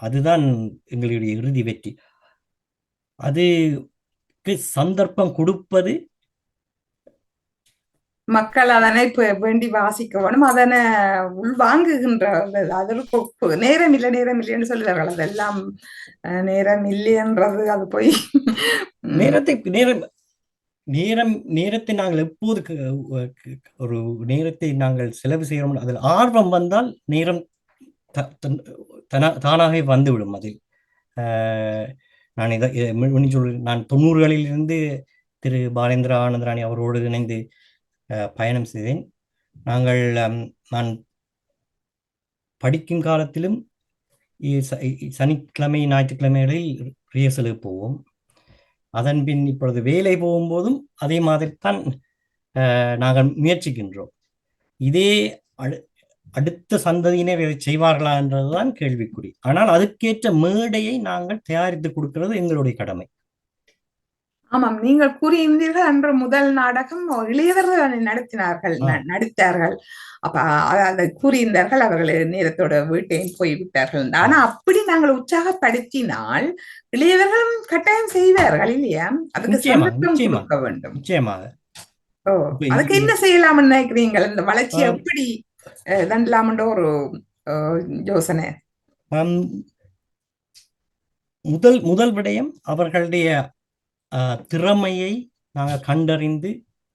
அதுதான் எங்களுடைய இறுதி வெற்றி. அதுக்கு சந்தர்ப்பம் கொடுப்பது, மக்கள் அதனை வேண்டி வாசிக்க வேணும், அதனை உள்வாங்குகின்ற அதற்கு நேரம் இல்லைன்னு சொல்லுவார்கள். அதெல்லாம் நேரம் இல்லைன்றது அது போய் நேரத்தை நாங்கள் எப்போது ஒரு நேரத்தை நாங்கள் செலவு செய்யறோம், அதில் ஆர்வம் வந்தால் நேரம் தானாக வந்துவிடும். அதில் நான் 90களில் இருந்து திரு பாலேந்திரா ஆனந்தராணி அவரோடு இணைந்து பயணம் செய்தேன். நான் படிக்கும் காலத்திலும் சனிக்கிழமை ஞாயிற்றுக்கிழமைகளில் ரிஹர்சலுக்கு போவோம். அதன் பின் இப்பொழுது வேலை போகும்போதும் அதே மாதிரி தான் நாங்கள் முயற்சிக்கின்றோம். இதே அடுத்த சந்ததியினர் இதை செய்வார்களா என்றதுதான் கேள்விக்குறி. ஆனால் அதுக்கேற்ற மேடையை நாங்கள் தயாரித்து கொடுக்கிறது எங்களுடைய கடமை. ஆமாம், நீங்கள் கூறியிருந்தீர்கள் அன்று முதல் நாடகம் இளையவர்கள் நடித்தார்கள். அப்ப அதை கூறியிருந்தார்கள், அவர்கள் நேரத்தோட வீட்டையும் போய்விட்டார்கள். ஆனா அப்படி நாங்கள் உற்சாகப்படுத்தினால் இளையவர்களும் கட்டாயம் செய்வார்கள் இல்லையா? அதுக்கு சந்தர்ப்பம் கொடுக்க வேண்டும். நிச்சயமாக. அதுக்கு என்ன செய்யலாம்னு நினைக்கிறீங்கள்? இந்த வளர்ச்சியை எப்படி தண்டலாம்ன்ற ஒரு யோசனை. முதல் விடயம், அவர்களுடைய திறமையை நாங்கள் கண்டறிந்து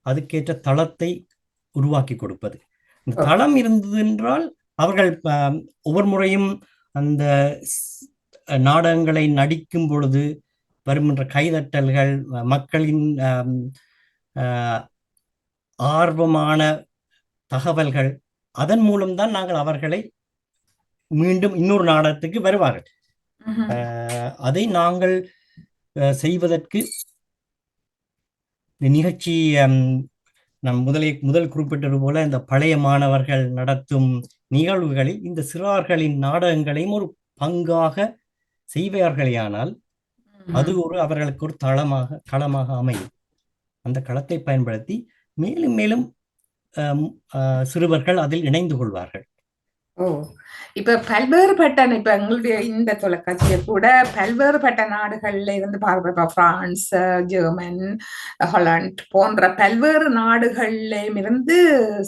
அதுக்கேற்ற தளத்தை உருவாக்கி கொடுப்பது. இந்த தளம் இருந்தது என்றால் அவர்கள் ஒவ்வொரு முறையும் அந்த நாடகங்களை நடிக்கும் பொழுது வருகின்ற கைதட்டல்கள், மக்களின் ஆர்வமான தகவல்கள், அதன் மூலம்தான் நாங்கள் அவர்களை மீண்டும் இன்னொரு நாடகத்துக்கு வருவார்கள். அதை நாங்கள் செய்வதற்கு இந்த நிகழ்ச்சி நான் முதல் குறிப்பிட்டது போல இந்த பழைய மாணவர்கள் நடத்தும் நிகழ்வுகளில் இந்த சிறார்களின் நாடகங்களையும் ஒரு பங்காக செய்வார்களேயானால் அது அவர்களுக்கு ஒரு களமாக அமையும். அந்த களத்தை பயன்படுத்தி மேலும் மேலும் சிறுவர்கள் அதில் இணைந்து கொள்வார்கள். இப்ப பல்வேறுபட்ட இப்ப எங்களுடைய இந்த தொலைக்காட்சியை கூட பல்வேறுபட்ட நாடுகள்ல இருந்து பார்ப்ப பிரான்ஸ், ஜெர்மன், ஹாலண்ட் போன்ற பல்வேறு நாடுகள்ல இருந்து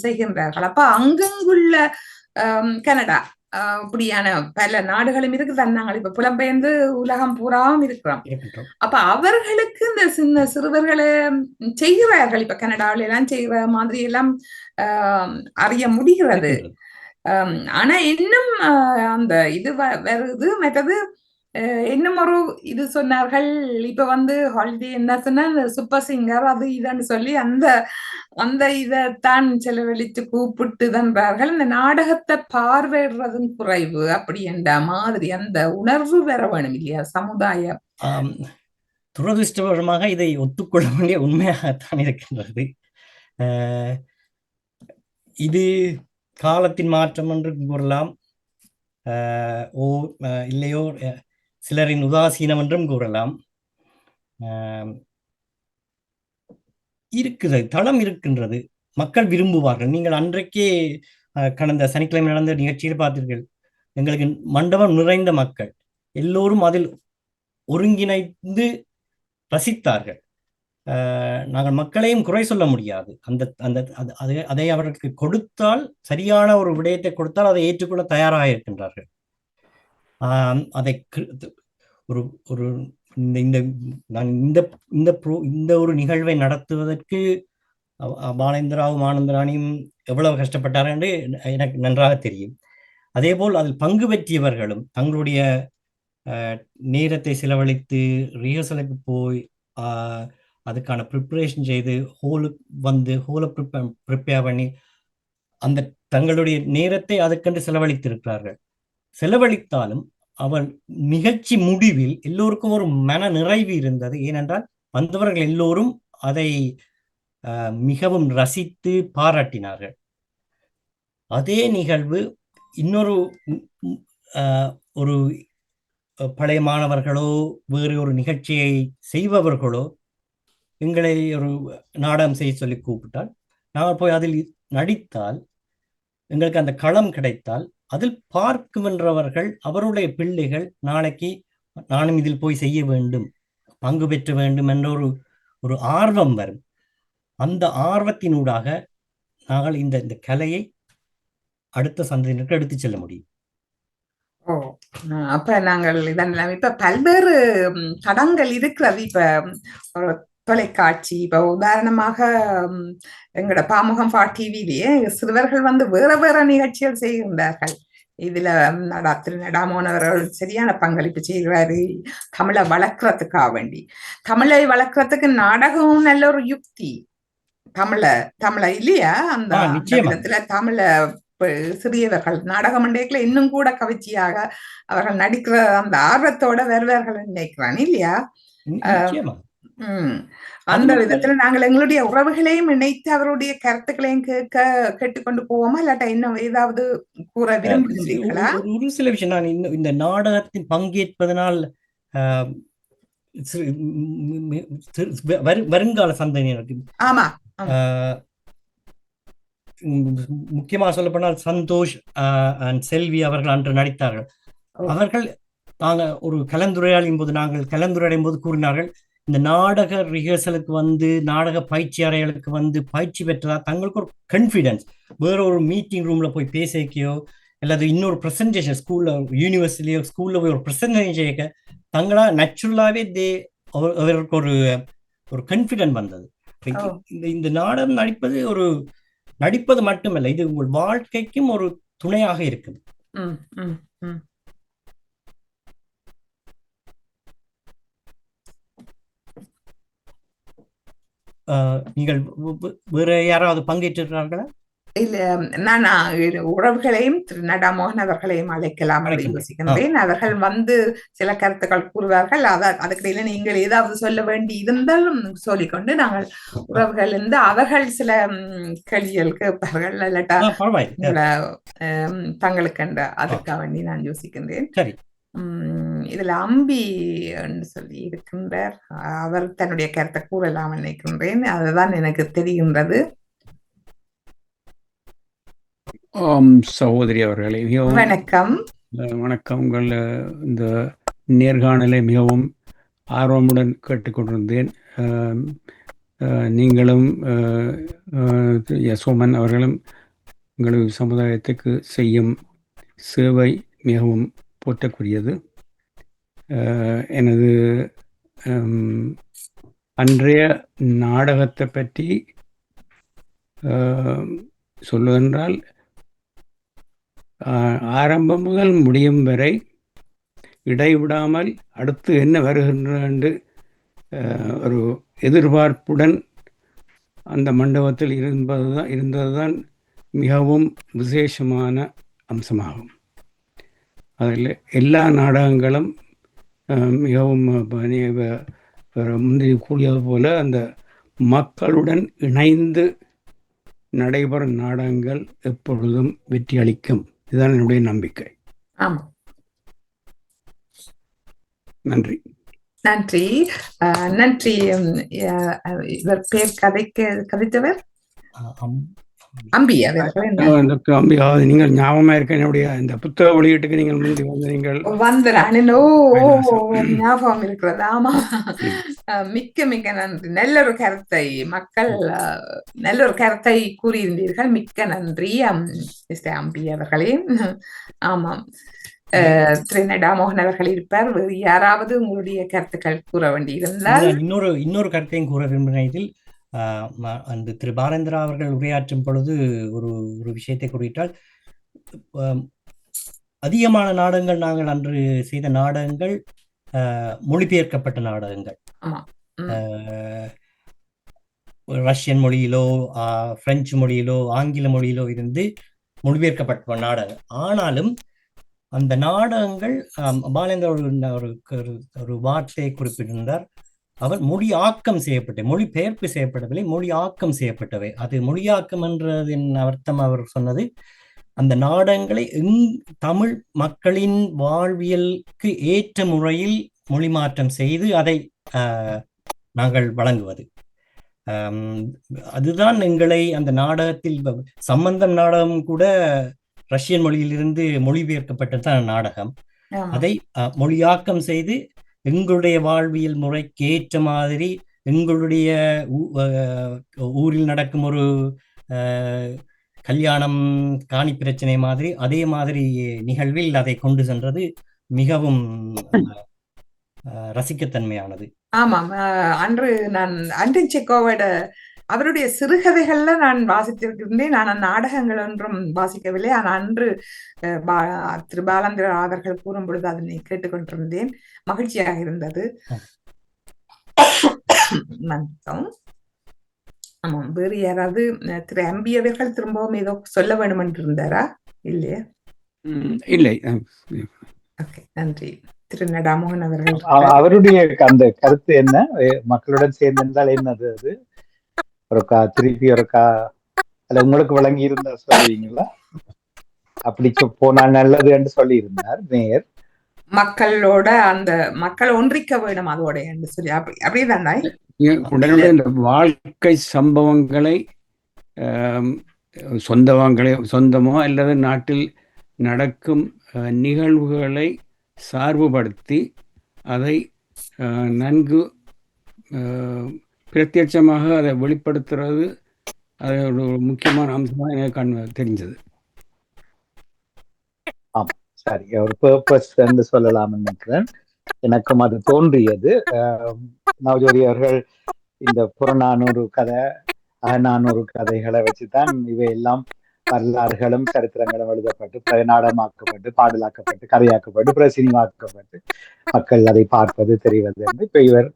செய்கின்றார்கள். அப்ப அங்கங்குள்ள கனடா இப்படியான பல நாடுகளும் இருக்குது. நாங்கள் இப்ப புலம்பெயர்ந்து உலகம் பூராவும் இருக்கிறோம். இருக்கின்றோம். அப்ப அவர்களுக்கு இந்த சின்ன சிறுவர்களை செய்கிறார்கள். இப்ப கனடாவில எல்லாம் செய்கிற மாதிரி எல்லாம் அறிய முடிகிறது. இருக்கின்றது. ஆனா இன்னும் அந்த இது வருது. மற்றது இன்னும் ஒரு இது சொன்னார்கள். இப்ப வந்து ஹாலிடே என்ன சொன்னா சூப்பர் சிங்கர் அது இதுன்னு சொல்லி அந்த அந்த இதைத்தான் செலவழித்து கூப்பிட்டு தந்தார்கள். இந்த நாடகத்தை பார்வையிடுறதும் குறைவு அப்படி என்ற மாதிரி அந்த உணர்வு வர வேணும் இல்லையா சமுதாயம். துரதிருஷ்டவசமாக இதை ஒத்துக்கொள்ள வேண்டிய உண்மையாகத்தான் இருக்கின்றது. இது காலத்தின் மாற்றம் என்று கூறலாம், இல்லையோ சிலரின் உதாசீனம் என்றும் கூறலாம். இருக்கிறது, தளம் இருக்கின்றது, மக்கள் விரும்புவார்கள். நீங்கள் அன்றைக்கே கடந்த சனிக்கிழமை நடந்த நிகழ்ச்சியில் பார்த்தீர்கள், எங்களுக்கு மண்டபம் நிறைந்த மக்கள் எல்லோரும் அதில் ஒருங்கிணைந்து ரசித்தார்கள். நாங்கள் மக்களையும் குறை சொல்ல முடியாது. அந்த அந்த அதை அவர்களுக்கு கொடுத்தால், சரியான ஒரு விடயத்தை கொடுத்தால் அதை ஏற்றுக்கொள்ள தயாராக இருக்கின்றார்கள். அதை ஒரு ஒரு இந்த நான் இந்த ஒரு நிகழ்வை நடத்துவதற்கு பாலேந்திராவும் ஆனந்தராணியும் எவ்வளவு கஷ்டப்பட்டார்கள் என்று எனக்கு நன்றாக தெரியும். அதே போல் அதில் பங்கு பெற்றியவர்களும் தங்களுடைய நேரத்தை செலவழித்து ரிஹர்சலுக்கு போய் அதுக்கான ப்ரிப்பரேஷன் செய்து ஹோலை ப்ரிப்பேர் பண்ணி அந்த தங்களுடைய நேரத்தை அதுக்கென்று செலவழித்திருக்கிறார்கள். செலவழித்தாலும் அவன் நிகழ்ச்சி முடிவில் எல்லோருக்கும் ஒரு மன நிறைவு இருந்தது. ஏனென்றால் வந்தவர்கள் எல்லோரும் அதை மிகவும் ரசித்து பாராட்டினார்கள். அதே நிகழ்வு இன்னொரு ஒரு பழைய மாணவர்களோ வேறு ஒரு நிகழ்ச்சியை செய்பவர்களோ எங்களை ஒரு நாடகம் செய்ய சொல்லி கூப்பிட்டால் நாங்கள் போய் அதில் நடித்தால், எங்களுக்கு அந்த களம் கிடைத்தால், அதில் பார்க்குமென்றவர்கள் அவருடைய பிள்ளைகள் நாளைக்கு நானும் இதில் போய் செய்ய வேண்டும், பங்கு பெற்ற வேண்டும் என்ற ஒரு ஆர்வம் வரும். அந்த ஆர்வத்தினூடாக நாங்கள் இந்த கலையை அடுத்த சந்ததியினருக்கு எடுத்து செல்ல முடியும். அப்ப நாங்கள் இதெல்லாம் இப்ப பல்வேறு தடங்கள் இருக்கிறது. இப்ப ஒரு தொலைக்காட்சி, இப்ப உதாரணமாக எங்களோட பாமுகம் டிவிலேயே சிறுவர்கள் வந்து வேற வேற நிகழ்ச்சிகள் செய்கின்றார்கள். இதுல திரு நடாமோகன் அவர்கள் சரியான பங்களிப்பு செய்கிறாரு. தமிழை வளர்க்கறதுக்காக வேண்டி, தமிழை வளர்க்கறதுக்கு நாடகமும் நல்ல ஒரு யுக்தி. தமிழை இல்லையா, அந்த இடத்துல தமிழை சிறியவர்கள் நாடக மண்டேக்குல இன்னும் கூட கவிச்சியாக அவர்கள் நடிக்கிற அந்த ஆர்வத்தோட வருவார்கள் நினைக்கிறான் இல்லையா. அந்த விதத்துல நாங்கள் எங்களுடைய உறவுகளையும் இணைத்து அவருடைய கருத்துக்களையும் கேட்டுக்கொண்டு போவோமா, இல்லாட்டா இன்னும் ஏதாவது கூற விரும்புகிறீர்களா? ஒரு சில விஷயம் நான் இந்த நாடகத்தின் பங்கேற்பதனால் வருங்கால சந்ததியினருக்கு, ஆமா, முக்கியமாக சொல்ல போனால் சந்தோஷ் செல்வி அவர்கள் அன்று நடித்தார்கள். அவர்கள் நாங்கள் ஒரு கலந்துரையாடும் போது கூறினார்கள், இந்த நாடக ரிஹர்சலுக்கு வந்து நாடக பயிற்சி அறைகளுக்கு வந்து பயிற்சி பெற்றதா தங்களுக்கு ஒரு கான்ஃபிடன்ஸ், வேற ஒரு மீட்டிங் ரூம்ல போய் பேசிக்கையோ அல்லது இன்னொரு ப்ரெசன்டேஷன் ஸ்கூல்ல யூனிவர்சிட்டியோ ஸ்கூல்ல போய் ஒரு ப்ரெசன்டேஷன் செய்ய தங்களா நேச்சுரலாவே அவருக்கு ஒரு கான்ஃபிடன்ஸ் வந்தது. இந்த நாடகம் நடிப்பது மட்டுமல்ல, இது உங்கள் வாழ்க்கைக்கும் ஒரு துணையாக இருக்குது. நீங்கள் வேற யாராவது பங்கேற்றிருக்கிறார்களா? இல்ல, நான் உறவுகளையும் திரு நடாமோகன் அவர்களையும் அழைக்கலாம் யோசிக்கின்றேன். அவர்கள் வந்து சில கருத்துக்கள் கூறுவார்கள். அதுக்கிடையில நீங்கள் ஏதாவது சொல்ல வேண்டி இருந்தாலும் சொல்லிக்கொண்டு நாங்கள் உறவுகள் இருந்து அவர்கள் சில கேள்விகள் கேட்பார்கள், இல்லாட்டா தங்களுக்கு அதுக்காக வேண்டி நான் யோசிக்கின்றேன். சரி, இதுல அம்பி என்று சொல்லி இருக்கின்றார். அவர் தன்னுடைய கருத்தை கூறலாம் நினைக்கின்றேன். அதுதான் எனக்கு தெரிகின்றது. சகோதரி அவர்களை வணக்கம். வணக்கம். உங்கள் இந்த நேர்காணலை மிகவும் ஆர்வமுடன் கேட்டுக்கொண்டிருந்தேன். நீங்களும் யசோமன் அவர்களும் எங்களது சமுதாயத்துக்கு செய்யும் சேவை மிகவும் போற்றக்கூடியது. எனது அன்றைய நாடகத்தை பற்றி சொல்வதென்றால், ஆரம்பம் முதல் முடியும் வரை இடைவிடாமல் அடுத்து என்ன வருகின்ற என்று ஒரு எதிர்பார்ப்புடன் அந்த மண்டபத்தில் இருந்ததுதான் மிகவும் விசேஷமான அம்சமாகும். அதில் எல்லா நாடகங்களும் மிகவும் முந்தைய கூடியது போல அந்த மக்களுடன் இணைந்து நடைபெறும் நாடகங்கள் எப்பொழுதும் வெற்றி அளிக்கும். இதுதான் என்னுடைய நம்பிக்கை. ஆமாம், நன்றி. நன்றி. நன்றி. இவர் பேர் கதைத்தவர் அம்பி அவர்கள். நீங்கள் ஞாபகமா இருக்க என்னுடைய இந்த புத்தக வெளியீட்டுக்கு நீங்கள் முந்தி வந்து நீங்கள் ஞாபகம் இருக்கிறது. ஆமா, மிக்க மிக்க நன்றி. நல்ல ஒரு கருத்தை மக்கள் நல்ல ஒரு கருத்தை கூறியிருந்தீர்கள். மிக்க நன்றி மிஸ்டர் அம்பி அவர்களே. ஆமாம், திரு நடாமோகன் அவர்கள் இருப்பார். வேறு யாராவது உங்களுடைய கருத்துக்கள் கூற வேண்டி இருந்தால்? இன்னொரு கருத்தையும் கூற விரும்பின இதில் அந்த திரு பாலேந்திரா அவர்கள் உரையாற்றும் பொழுது ஒரு விஷயத்தை குறித்தால், அதிகமான நாடகங்கள் நாங்கள் அன்று செய்த நாடகங்கள் மொழிபெயர்க்கப்பட்ட நாடகங்கள். ரஷ்யன் மொழியிலோ பிரெஞ்சு மொழியிலோ ஆங்கில மொழியிலோ இருந்து மொழிபெயர்க்கப்பட்ட நாடகம். ஆனாலும் அந்த நாடகங்கள் பாலேந்திரா ஒரு வார்த்தையை குறிப்பிட்டிருந்தார். அவர் மொழியாக்கம் செய்யப்பட்ட, மொழிபெயர்ப்பு செய்யப்படவில்லை, மொழியாக்கம் செய்யப்பட்டவை. அது மொழியாக்கம் என்றதின் அர்த்தம் அவர் சொன்னது, அந்த நாடகங்களை தமிழ் மக்களின் வாழ்வியலுக்கு ஏற்ற முறையில் மொழி மாற்றம் செய்து அதை நாங்கள் வழங்குவது. அதுதான் எங்களை அந்த நாடகத்தில் சம்பந்தம் நாடகம் கூட ரஷ்யன் மொழியிலிருந்து மொழிபெயர்க்கப்பட்டதான் நாடகம். அதை மொழியாக்கம் செய்து எங்களுடைய வாழ்வியல் முறைக்கு ஏற்ற மாதிரி, எங்களுடைய ஊரில் நடக்கும் ஒரு கல்யாணம் காணி பிரச்சனை மாதிரி அதே மாதிரி நிகழ்வில் அதை கொண்டு சென்றது மிகவும் ரசிக்கத்தன்மையானது. ஆமாம், அன்று செக்கோவோட அவருடைய சிறுகதைகள்ல நான் வாசித்திருக்கின்றேன். நான் நாடகங்கள் ஒன்றும் வாசிக்கவில்லை. ஆனால் அன்று திரு பாலேந்திரா அவர்கள் கூறும் பொழுது அதனை கேட்டுக்கொண்டிருந்தேன். மகிழ்ச்சியாக இருந்தது. ஆமாம், வேறு யாராவது? திரு அம்பி அவர்கள் திரும்பவும் ஏதோ சொல்ல வேண்டும் என்று இருந்தாரா? இல்லையா? இல்லை. ஓகே, நன்றி. திரு நடாமோகன் அவர்கள் அவருடைய அந்த கருத்து என்ன? மக்களுடன் சேர்ந்திருந்தால் என்னது? அது ஒருக்கா திருப்பி ஒருக்கா அல்ல உங்களுக்கு வழங்கி இருந்தா சொல்லுவீங்களா? அப்படி போனால் நல்லது என்று சொல்லி இருந்தார் மேயர். மக்களோட அந்த மக்கள் ஒன்றிக்க வேண்டும் அதோட என்று சொல்லி அப்படிதானே உடனே இந்த வாழ்க்கை சம்பவங்களை சொந்தமோ அல்லது நாட்டில் நடக்கும் நிகழ்வுகளை சார்புபடுத்தி அதை நன்கு பிரத்யட்சமாக அதை வெளிப்படுத்துறது அது ஒரு முக்கியமான அம்சமாக எனக்கு தெரிஞ்சது. ஆமா, சரி, ஒரு பர்பஸ் என்று சொல்லலாம் நினைக்கிறேன். எனக்கும் அது தோன்றியது. நவஜோதி அவர்கள் இந்த புறநானூறு கதை, அகநானூறு கதைகளை வச்சுதான் இவையெல்லாம் வரலாறுகளும் சரித்திரங்களும் எழுதப்பட்டு நாடகமாக்கப்பட்டு பாடலாக்கப்பட்டு கதையாக்கப்பட்டு பிற சினிமாக்கப்பட்டு மக்கள் அதை பார்ப்பது தெரிவது என்று இப்ப இவர்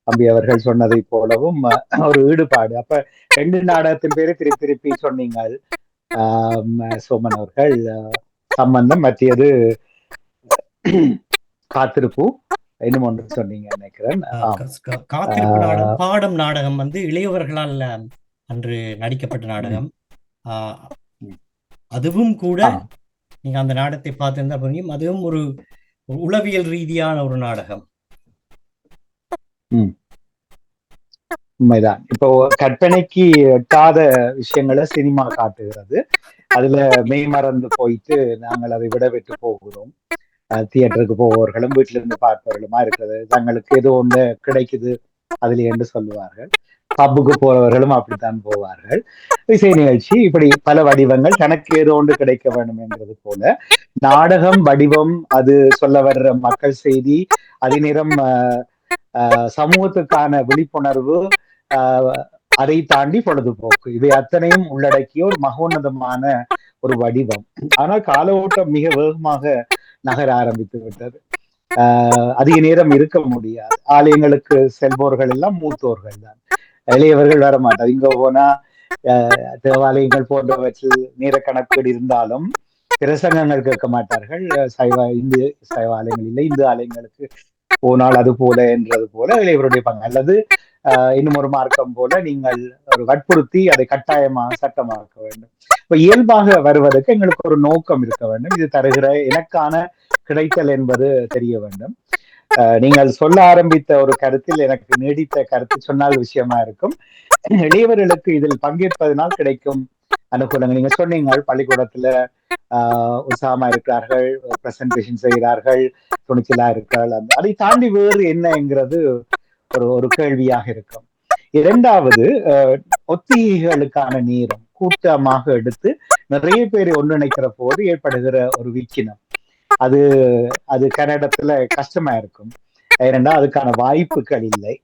அம்பி அவர்கள் சொன்னதை போலவும் ஒரு ஈடுபாடு. அப்ப 2 நாடகத்தின் பேரை திருப்பி சொன்னீங்க சோமன் அவர்கள். சம்பந்தம், மற்றியது காத்திருப்பு, இன்னும் ஒன்று சொன்னீங்க நினைக்கிறேன். காத்திருப்பு நாடகம், பாடம் நாடகம் இளையவர்களால் அன்று நடிக்கப்பட்ட நாடகம். அதுவும் கூட நீங்க அந்த நாடகத்தை பார்த்திருந்தா புரியும், அதுவும் ஒரு உளவியல் ரீதியான ஒரு நாடகம். உண்மைதான். இப்போ கற்பனைக்கு எட்டாத விஷயங்களை சினிமா காட்டுகிறது. அதுல மெய் மறந்து போயிட்டு நாங்கள் அதை விடவிட்டு போகிறோம். தியேட்டருக்கு போபவர்களும் வீட்டில இருந்து பார்ப்பவர்களுமா இருக்கிறது. தங்களுக்கு ஏதோ ஒன்று கிடைக்குது அதுல என்று சொல்லுவார்கள். பப்புக்கு போறவர்களும் அப்படித்தான் போவார்கள். இசை நிகழ்ச்சி இப்படி பல வடிவங்கள் தனக்கு ஏதோ ஒன்று கிடைக்க வேண்டும் என்றது போல நாடகம் வடிவம், அது சொல்ல வர்ற மக்கள் செய்தி, அதே நேரம் சமூகத்துக்கான விழிப்புணர்வு, அதை தாண்டி பொழுதுபோக்கு, இவை அத்தனையும் உள்ளடக்கிய ஒரு மகோன்னதமான ஒரு வடிவம். ஆனால் கால ஓட்டம் மிக வேகமாக நகர ஆரம்பித்து விட்டது. அதிக நேரம் இருக்க முடியாது. ஆலயங்களுக்கு செல்பவர்கள் எல்லாம் மூத்தோர்கள் தான், இளையவர்கள் வர மாட்டார். இங்க போனா தேவாலயங்கள் போன்றவற்றில் நேர கணக்கீடு இருந்தாலும் பிரசங்கங்கள் கேட்க மாட்டார்கள். இந்து சைவ ஆலயங்கள் இல்லை, இந்து ஆலயங்களுக்கு போனால் அது போல என்றது போல இளையவருடைய பங்கு. அல்லது இன்னும் ஒரு மார்க்கம் போல நீங்கள் ஒரு வற்புறுத்தி அதை கட்டாயமாக சட்டமாக்க வேண்டும். இப்ப இயல்பாக வருவதற்கு எங்களுக்கு ஒரு நோக்கம் இருக்க வேண்டும். இது தருகிற எனக்கான கிடைத்தல் என்பது தெரிய வேண்டும். நீங்கள் சொல்ல ஆரம்பித்த ஒரு கருத்தில் எனக்கு நீடித்த கருத்து சொன்னால் விஷயமா இருக்கும். இளையவர்களுக்கு இதில் பங்கேற்பதனால் கிடைக்கும் அனுகூலங்கள் நீங்க சொன்னீங்க. பள்ளிக்கூடத்துல உற்சாகமா இருக்கிறார்கள், பிரசன்டேஷன் செய்கிறார்கள், துணிச்சலா இருக்கிறார்கள். அதை தாண்டி வேறு என்னங்கிறது ஒரு கேள்வியாக இருக்கும். இரண்டாவது, ஒத்திகைகளுக்கான நேரம் கூட்டமாக எடுத்து நிறைய பேரை ஒன்றிணைக்கிற போது ஏற்படுகிற ஒரு விக்கினம், அது கன்னடத்துல கஷ்டமா இருக்கும். ஏனென்றா அதுக்கான வாய்ப்புகள் இல்லை.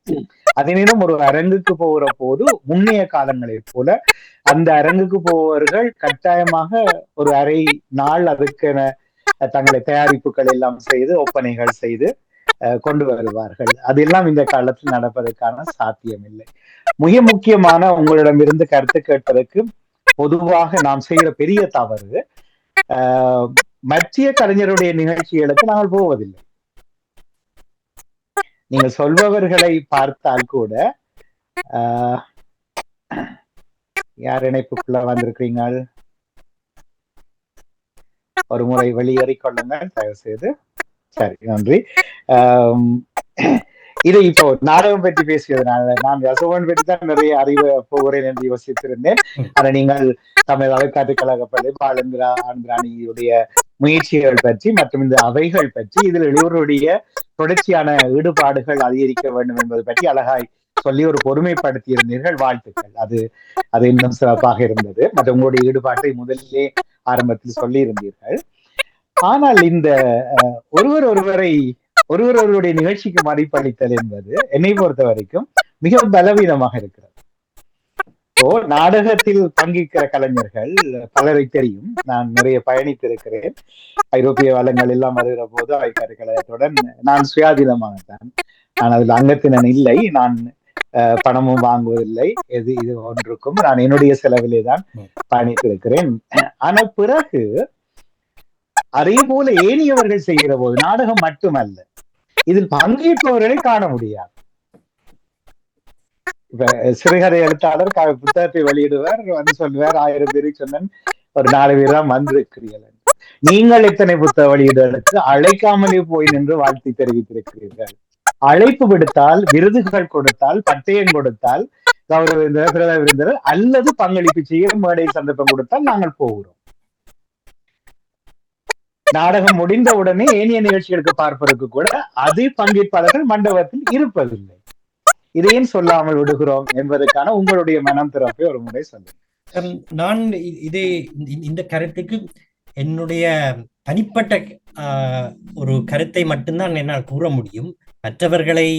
அதே நேரம் ஒரு அரங்குக்கு போகிற போது முன்னைய காலங்களைப் போல அந்த அரங்குக்கு போபவர்கள் கட்டாயமாக ஒரு அரை நாள் அதுக்கென தங்களை தயாரிப்புகள் எல்லாம் செய்து ஒப்பனைகள் செய்து கொண்டு வருவார்கள். அதெல்லாம் இந்த காலத்தில் நடப்பதற்கான சாத்தியம் இல்லை. மிக முக்கியமான உங்களிடமிருந்து கருத்து கேட்பதற்கு பொதுவாக நாம் செய்கிற பெரிய தவறு, மத்திய கலைஞருடைய நிகழ்ச்சிகளுக்கு நாங்கள் போவதில்லை. நீங்கள் சொல்பவர்களை பார்த்தால் கூட யார் இணைப்புக்குள்ள வந்திருக்கிறீங்க? ஒரு முறை வெளியேறிக் கொள்ளுங்கள் தயவு செய்து. சரி, நன்றி. இதை இப்போ நாடகம் பற்றி பேசியதுனால நான் யசோவன் பற்றி தான் நிறைய அறிவு போகிறேன் என்று யோசித்திருந்தேன். ஆனா நீங்கள் தமிழ் அவைக்காட்டு கழக பள்ளி பாலேந்திரா ஆந்திராணியுடைய முயற்சிகள் பற்றி மற்றும் இந்த அவைகள் பற்றி, இதில் இளையோருடைய தொடர்ச்சியான ஈடுபாடுகள் அதிகரிக்க வேண்டும் என்பது பற்றி அழகாய் சொல்லி ஒரு பொறுமைப்படுத்தி இருந்தீர்கள். வாழ்த்துக்கள். அது இன்னும் சிறப்பாக இருந்தது. மற்றும் உங்களுடைய ஈடுபாட்டை முதலிலே ஆரம்பத்தில் சொல்லி இருந்தீர்கள். ஆனால் இந்த ஒருவருடைய நிகழ்ச்சிக்கு மதிப்பளித்தல் என்பது என்னை பொறுத்த வரைக்கும் மிக பலவீனமாக இருக்கிறது. நாடகத்தில் பங்கேற்கிற கலைஞர்கள் பலரை தெரியும். நான் நிறைய பயணித்திருக்கிறேன். ஐரோப்பிய வளங்கள் எல்லாம் வருகிற போது அவைக்காட்டு கழகத்துடன் நான் சுயாதீனமாகத்தான், நான் அதில் அங்கத்தினன் இல்லை, நான் பணமும் வாங்குவதில்லை, இது ஒன்றுக்கும் நான் என்னுடைய செலவிலே தான் பயணித்திருக்கிறேன். ஆனால் பிறகு அதே போல ஏனியவர்கள் செய்கிற போது நாடகம் மட்டுமல்ல, இதில் பங்கேற்பவர்களை காண முடியாது. இப்ப சிறுகதை எழுத்தாளர் புத்தகத்தை வெளியிடுவார், வந்து சொல்லுவார் 1000 பேருக்கு சொன்னேன், ஒரு 4 பேர் தான் வந்திருக்கிறீர்கள். நீங்கள் எத்தனை புத்தக வெளியீடுகளுக்கு அழைக்காமலே போய் நின்று வாழ்த்து தெரிவித்திருக்கிறீர்கள். அழைப்பு விடுத்தால், விருதுகள் கொடுத்தால், பட்டயம் கொடுத்தால், கௌரவ பிரதம விருந்தினர் அல்லது பங்களிப்பு செய்ய மேடை சந்தர்ப்பம் கொடுத்தால் நாங்கள் போகிறோம். நாடகம் முடிந்த உடனே ஏனைய நிகழ்ச்சிகளுக்கு பார்ப்பதற்கு கூட அதே பங்கேற்பாளர்கள் மண்டபத்தில் இருப்பதில்லை. இதையும் சொல்லாமல் விடுகிறோம் என்பதற்கான உங்களுடைய மனம் திறப்பை ஒரு முறை சொல்லுங்க. நான் இந்த கருத்துக்கு என்னுடைய தனிப்பட்ட ஒரு கருத்தை மட்டும்தான் என்னால் கூற முடியும். மற்றவர்களை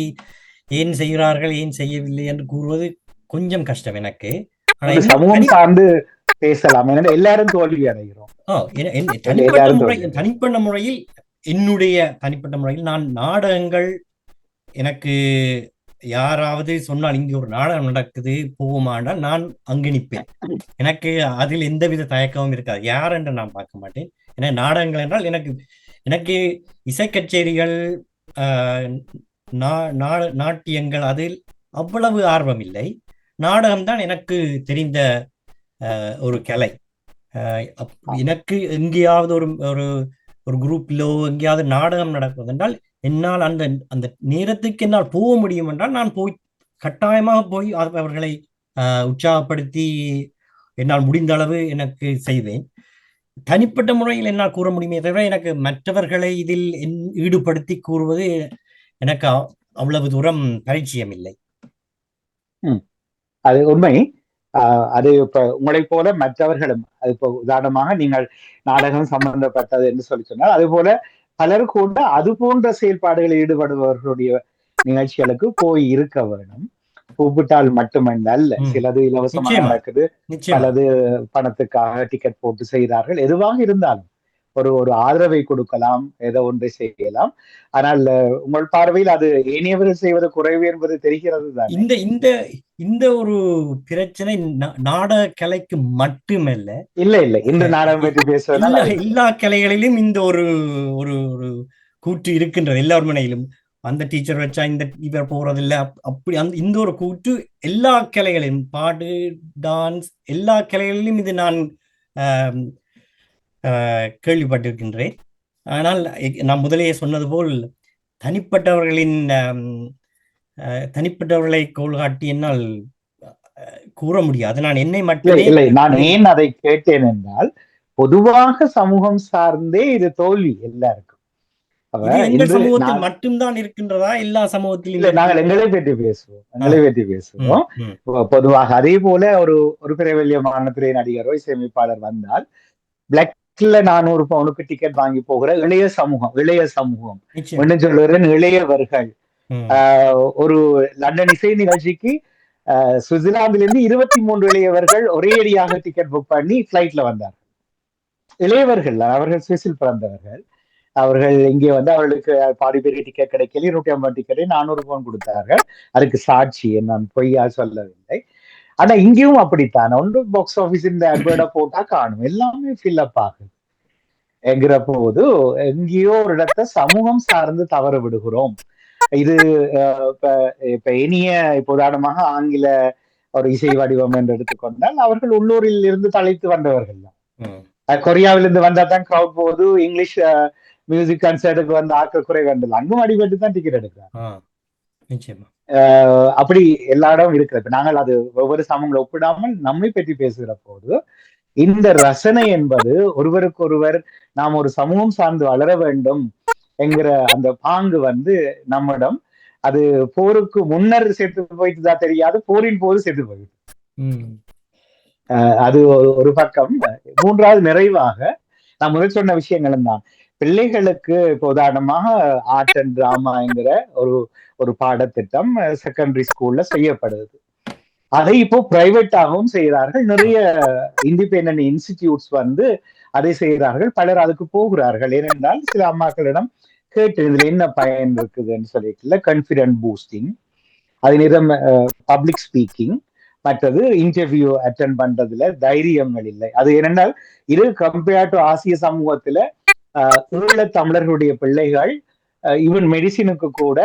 ஏன் செய்கிறார்கள், ஏன் செய்யவில்லை என்று கூறுவது கொஞ்சம் கஷ்டம் எனக்கு. சமூகம் சார்ந்து பேசலாம், எல்லாரும் தோல்வி அடைகிறோம். தனிப்பட்ட முறையில் என்னுடைய தனிப்பட்ட முறையில் நான் நாடகங்கள், எனக்கு யாராவது சொன்னால் இங்கே ஒரு நாடகம் நடக்குது போவோமானால் நான் அங்கு நிற்பேன். எனக்கு அதில் எந்தவித தயக்கமும் இருக்காது. யார் என்று நான் பார்க்க மாட்டேன். ஏன்னா நாடகங்கள் என்றால் எனக்கு இசை கச்சேரிகள், நாட்டியங்கள் அதில் அவ்வளவு ஆர்வம் இல்லை. நாடகம்தான் எனக்கு தெரிந்த ஒரு கலை. எனக்கு எங்கேயாவது ஒரு குரூப்பிலோ எங்கேயாவது நாடகம் நடக்குது என்றால் என்னால் அந்த நேரத்துக்கு என்னால் போக முடியும் என்றால் நான் கட்டாயமாக போய் அவர்களை உற்சாகப்படுத்தி என்னால் முடிந்த அளவு எனக்கு செய்வேன். தனிப்பட்ட முறையில் என்னால் கூற முடியுமே தவிர எனக்கு மற்றவர்களை இதில் ஈடுபடுத்தி கூறுவது எனக்கு அவ்வளவு தூரம் பரிச்சயம் இல்லை. அது உண்மை. அது இப்ப உங்களைப் போல மற்றவர்களும், அது இப்போ உதாரணமாக நீங்கள் நாடகம் சம்பந்தப்பட்டது என்று சொல்லி சொன்னால், அது போல பலர் கூட அது போன்ற செயல்பாடுகளில் ஈடுபடுபவர்களுடைய நிகழ்ச்சிகளுக்கு போய் இருக்க வேணும். கூப்பிட்டால் மட்டுமல்ல, சிலது இலவசமாக நிச்சயமா நடக்குது, நிச்சயமா பலது பணத்துக்காக டிக்கெட் போட்டு செய்கிறார்கள். எதுவாக இருந்தாலும் ஒரு ஆதரவை கொடுக்கலாம், ஏதோ ஒன்றை செய்யலாம். ஆனால் உங்கள் பார்வையில் அது ஏனையவர்கள் செய்வது குறைவு என்பது தெரிகிறது தானே? இந்த இந்த இந்த ஒரு பிரச்சனை நாடக கலைக்கு மட்டுமல்ல, இல்ல இன்று நாடகம் பற்றி பேசுவதால் எல்லா கலைகளிலும் இந்த ஒரு ஒரு ஒரு கூற்று இருக்கின்றது. எல்லார் மனையிலும் அந்த டீச்சர் வச்சா இந்த இவர் போறதில்லை, அப்படி அந்த இந்த ஒரு கூற்று எல்லா கலைகளிலும், பாடு, டான்ஸ், எல்லா கலைகளிலும் இது நான் கேள்விப்பட்டிருக்கின்றேன். ஆனால் நான் முதலேயே சொன்னது போல் தனிப்பட்டவர்களை கோல் காட்டி என்னால் கூற முடியாது. நான் என்னை மட்டுமே இல்லை, நான் ஏன் அதை கேட்டேன் என்றால், பொதுவாக சமூகம் சார்ந்தே இது தோல்வி எல்லாருக்கும். எங்கள் சமூகத்தில் மட்டும்தான் இருக்கின்றதா? எல்லா சமூகத்திலும்? நாங்கள் எங்களை பற்றி பேசுவோம். பொதுவாக அதே போல ஒரு பிரபல்யமான திரை நடிகரோ இசையமைப்பாளர் வந்தால், பிளாக்ல 400 பவுனுக்கு டிக்கெட் வாங்கி போகிற இளைய சமூகம் என்ன சொல்லுறேன், இளையவர்கள் ஒரு லண்டன் இசை நிகழ்ச்சிக்கு சுவிட்சர்லாந்துல இருந்து 23 இளையவர்கள் ஒரே அடியாக டிக்கெட் புக் பண்ணி பிளைட்ல வந்தார்கள். இளையவர்கள், அவர்கள் சுவிஸில் பிறந்தவர்கள். அவர்கள் இங்கே வந்து அவர்களுக்கு பாதி பெரிய டிக்கெட் கிடைக்கல, 250 டிக்கெட்டை 400 பவுன் கொடுத்தார்கள். அதுக்கு சாட்சி நான் பொய்யா சொல்லவில்லை. ஆனா இங்கேயும் அப்படித்தான். ஒன்று பாக்ஸ் ஆபீஸ் இந்த அட்வர்டா போட்டா காணும், எல்லாமே ஃபில்அப் ஆகுது என்கிற போது எங்கேயோ ஒரு இடத்த சமூகம் சார்ந்து தவறு விடுகிறோம். இது இப்ப இனிய இப்போ உதாரணமாக ஆங்கில ஒரு இசை வடிவம் என்று எடுத்துக்கொண்டால், அவர்கள் உள்ளூரில் இருந்து தலைத்து வந்தவர்கள் தான். கொரியாவிலிருந்து வந்தா தான் கிரௌட் போகுது. இங்கிலீஷ் மியூசிக் கன்சர்ட்டுக்கு வந்து ஆட்கள் குறை வேண்டது, அங்கும் அடிபட்டு தான் டிக்கெட் எடுக்கிறாங்க. அப்படி எல்லா இடமும் இருக்கிற. இப்ப நாங்கள் அது ஒவ்வொரு சமூகங்களை ஒப்பிடாமல் நம்மை பற்றி பேசுகிற போது, இந்த ரசனை என்பது ஒருவருக்கொருவர் நாம் ஒரு சமூகம் சார்ந்து வளர வேண்டும் என்கிற அந்த பாங்கு வந்து நம்மிடம் அது போருக்கு முன்னர் செத்து போயிட்டுதான் தெரியாது, போரின் போது செத்து போயிட்டு. அது ஒரு பக்கம். மூன்றாவது நிறைவாக நான் முதல் சொன்ன விஷயங்களும் தான் பிள்ளைகளுக்கு. இப்போ உதாரணமாக ஆர்ட் அண்ட் டிராமாங்கிற ஒரு பாடத்திட்டம் செகண்டரி ஸ்கூல்ல செய்யப்படுது. அதை இப்போ பிரைவேட்டாகவும் செய்கிறார்கள். நிறைய இண்டிபெண்டன்ட் இன்ஸ்டிடியூட்ஸ் வந்து அதை செய்கிறார்கள். பலர் அதுக்கு போகிறார்கள். ஏனென்றால் சில அம்மாக்களிடம் கேட்டு இதுல என்ன பயன் இருக்குதுன்னு சொல்லிட்டு, கான்ஃபிடென்ட் பூஸ்டிங், அது நிறம் பப்ளிக் ஸ்பீக்கிங், மற்றது இன்டர்வியூ அட்டென்ட் பண்றதுல தைரியங்கள் இல்லை. அது ஏனென்றால் இது கம்பேர்ட் டு ஆசிய சமூகத்துல ஈழ தமிழர்களுடைய பிள்ளைகள் ஈவன் மெடிசினுக்கு கூட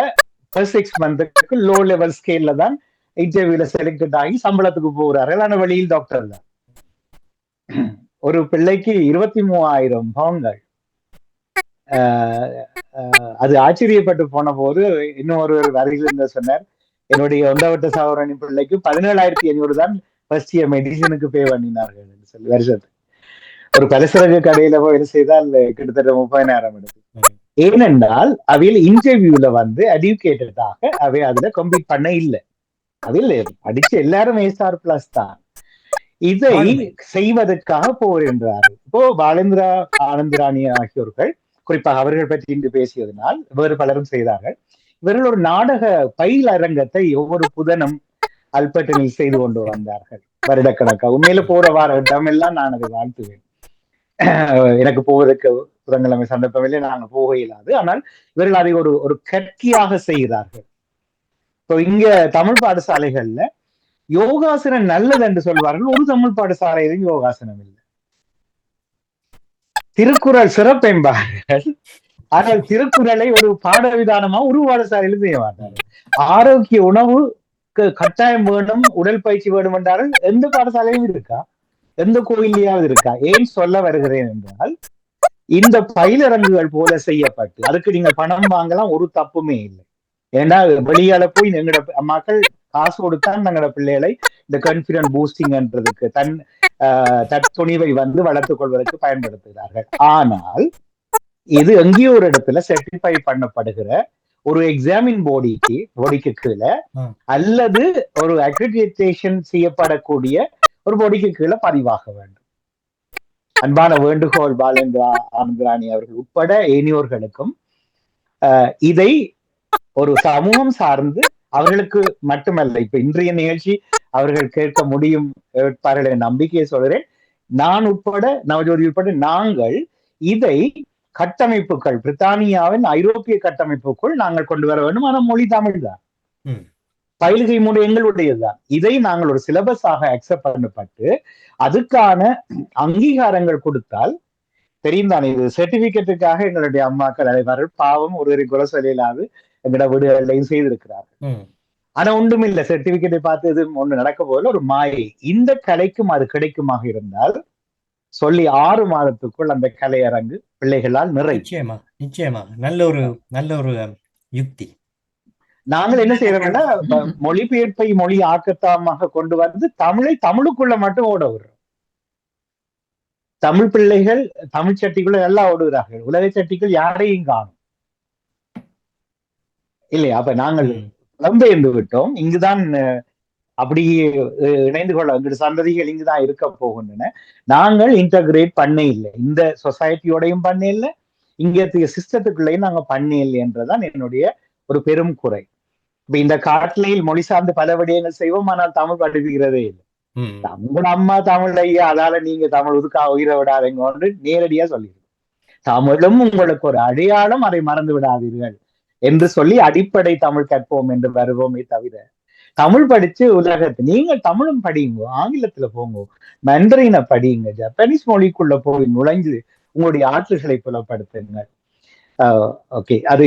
ஃபர்ஸ்ட் 6 மந்த்துக்கு லோ லெவல் ஸ்கேல்ல தான் இன்டர்வியூல செலக்டட் ஆகி சம்பளத்துக்கு போகிறார்கள். ஆனா வழியில் டாக்டர் தான். ஒரு பிள்ளைக்கு 23,000 பவுன்கள். அது ஆச்சரியப்பட்டு போன போது இன்னும் ஒரு வரையில் இருந்த சொன்னார், என்னுடைய ஒண்டவட்ட சகோதரனி பிள்ளைக்கு 17,500 தான் ஃபர்ஸ்ட் இயர் மெடிசனுக்கு பே பண்ணினார்கள் சொல்லி வருஷத்துக்கு. ஒரு பலசரக்கு கடையில போய் செய்தால் கிட்டத்தட்ட 30,000 எடுக்கும். ஏனென்றால் அவையில் இன்டர்வியூல வந்து எஜுகேட்டடாக அவை அதுல கம்ப்ளீட் பண்ண இல்லை. அதில் படிச்சு எல்லாரும் A++ தான். இதை செய்வதற்காக போகின்றார்கள். இப்போ பாலேந்திரா ஆனந்தராணி ஆகியோர்கள் குறிப்பாக அவர்கள் பற்றி இன்று பேசியதனால் வேறு பலரும் செய்தார்கள். இவர்கள் ஒரு நாடக பயிலரங்கத்தை ஒவ்வொரு புதனும் அல்பர்டனில் செய்து கொண்டு வந்தார்கள் வருடக்கணக்காக. உண்மையில போற வார இடமெல்லாம் நான் அதை வாழ்த்துவேன். எனக்கு போவதற்கு புதன்கிழமை சந்தர்ப்பமில்லை, நாங்கள் போக இயலாது. ஆனால் இவர்கள் அதை ஒரு கற்கியாக செய்கிறார்கள். இப்போ இங்க தமிழ் பாடசாலைகள்ல யோகாசனம் நல்லது என்று சொல்வார்கள். ஒரு தமிழ் பாடசாலையிலும் யோகாசனம் இல்லை. திருக்குறள் சிறப்பென்பார்கள், ஆனால் திருக்குறளை ஒரு பாட விதானமா ஒரு பாடசாலையிலும் செய்ய மாட்டார்கள். ஆரோக்கிய உணவு கட்டாயம் வேணும், உடல் பயிற்சி வேணும் என்றார்கள். எந்த பாடசாலையும் இருக்கா? எந்த கோயிலையாவது இருக்கா? ஏன் சொல்ல வருகிறேன் என்றால், இந்த பயிலரங்குகள் போல செய்யப்பட்டு அதுக்கு நீங்கள் பணம் வாங்கலாம், ஒரு தப்புமே இல்லை. ஏன்னா வெளியால போய் எங்களோட அம்மாக்கள் காசு கொடுத்தான் தங்களோட பிள்ளைகளை இந்த கான்ஃபிடன்ட் பூஸ்டிங்ன்றதுக்கு தற்துணிவை வந்து வளர்த்துக் கொள்வதற்கு பயன்படுத்துகிறார்கள். ஆனால் இது எங்கேயோ ஒரு இடத்துல செர்டிஃபை பண்ணப்படுகிற ஒரு எக்ஸாமின் பாடிக்கு கீழே அல்லது ஒரு அக்ரிடிடேஷன் செய்யப்படக்கூடிய ஒரு பாடிக்கு கீழே பதிவாக வேண்டும். அன்பான வேண்டுகோள் பாலேந்திரா ஆனந்தராணி அவர்கள் உட்பட ஏனையோர்களுக்கும் இதை ஒரு சமூகம் சார்ந்து அவர்களுக்கு மட்டுமல்ல, இப்ப இன்றைய நிகழ்ச்சி அவர்கள் கேட்க முடியும் நம்பிக்கையை சொல்கிறேன். நான் உட்பட நவஜோதி உட்பட நாங்கள் இதை கட்டமைப்புகள் பிரித்தானியாவின் ஐரோப்பிய கட்டமைப்புக்குள் நாங்கள் கொண்டு வர வேண்டும். ஆனால் மொழி தமிழ் தான், பயில்கை முறை எங்களுடையதுதான். இதை நாங்கள் ஒரு சிலபஸாக அக்செப்ட் பண்ணப்பட்டு அதுக்கான அங்கீகாரங்கள் கொடுத்தால் தெரியும் தானே. இது சர்டிபிகேட்டுக்காக எங்களுடைய அம்மாக்கள் அனைவர்கள் பாவம் ஒரு குறை சொல்லிலாது எங்களோட வீடுகளையும் செய்திருக்கிறார்கள். ஆனா ஒன்றும் இல்லை, சர்டிபிகேட்டை பார்த்து இது ஒண்ணு நடக்க போதில் ஒரு மாயை. இந்த கலைக்கும் அது கிடைக்குமாக இருந்தால் சொல்லி 6 மாதத்துக்குள் அந்த கலையரங்கு பிள்ளைகளால் நிச்சயமா நல்ல ஒரு யுக்தி. நாங்கள் என்ன செய்யறோம்னா மொழிபெயர்ப்பை மொழி ஆக்கத்தமாக கொண்டு வந்து தமிழை தமிழுக்குள்ள மட்டும் ஓட விடுறோம். தமிழ் பிள்ளைகள் தமிழ் சட்டிக்குள்ள எல்லாம் ஓடுகிறார்கள், உலக சட்டிகள் யாரையும் காணும் இல்லையா? அப்ப நாங்கள் புலம்பெயர்ந்து விட்டோம். இங்குதான் அப்படி இணைந்து கொள்ள எங்களுடைய சந்ததிகள் இங்குதான் இருக்க போகின்றன. நாங்கள் இன்டகிரேட் பண்ண இல்லை, இந்த சொசைட்டியோடையும் பண்ண இல்லை, இங்க சிஸ்டத்துக்குள்ளேயும் நாங்க பண்ண இல்லை என்றுதான் என்னுடைய ஒரு பெரும் குறை. இப்ப இந்த காட்டிலையில் மொழி சார்ந்து பல விடயங்கள் செய்வோம், ஆனால் தமிழ் படிப்புகிறதே இல்லை. தமிழ் அம்மா தமிழ் ஐயா, அதால நீங்க தமிழ் உதுக்கா உயிரை விடாதீங்க நேரடியா சொல்லிடுங்க. தமிழும் உங்களுக்கு ஒரு அடையாளம், அதை மறந்து விடாதீர்கள் என்று சொல்லி அடிப்படை தமிழ் கற்போம் என்று வருவோமே தவிர, தமிழ் படிச்சு உலகத்து நீங்கள் தமிழும் படிங்க, ஆங்கிலத்துல போங்க, மண்டரினை படிங்க, ஜப்பானீஸ் மொழிக்குள்ள போய் நுழைஞ்சு உங்களுடைய ஆற்றல்களை புலப்படுத்துங்கள். ஓகே, அது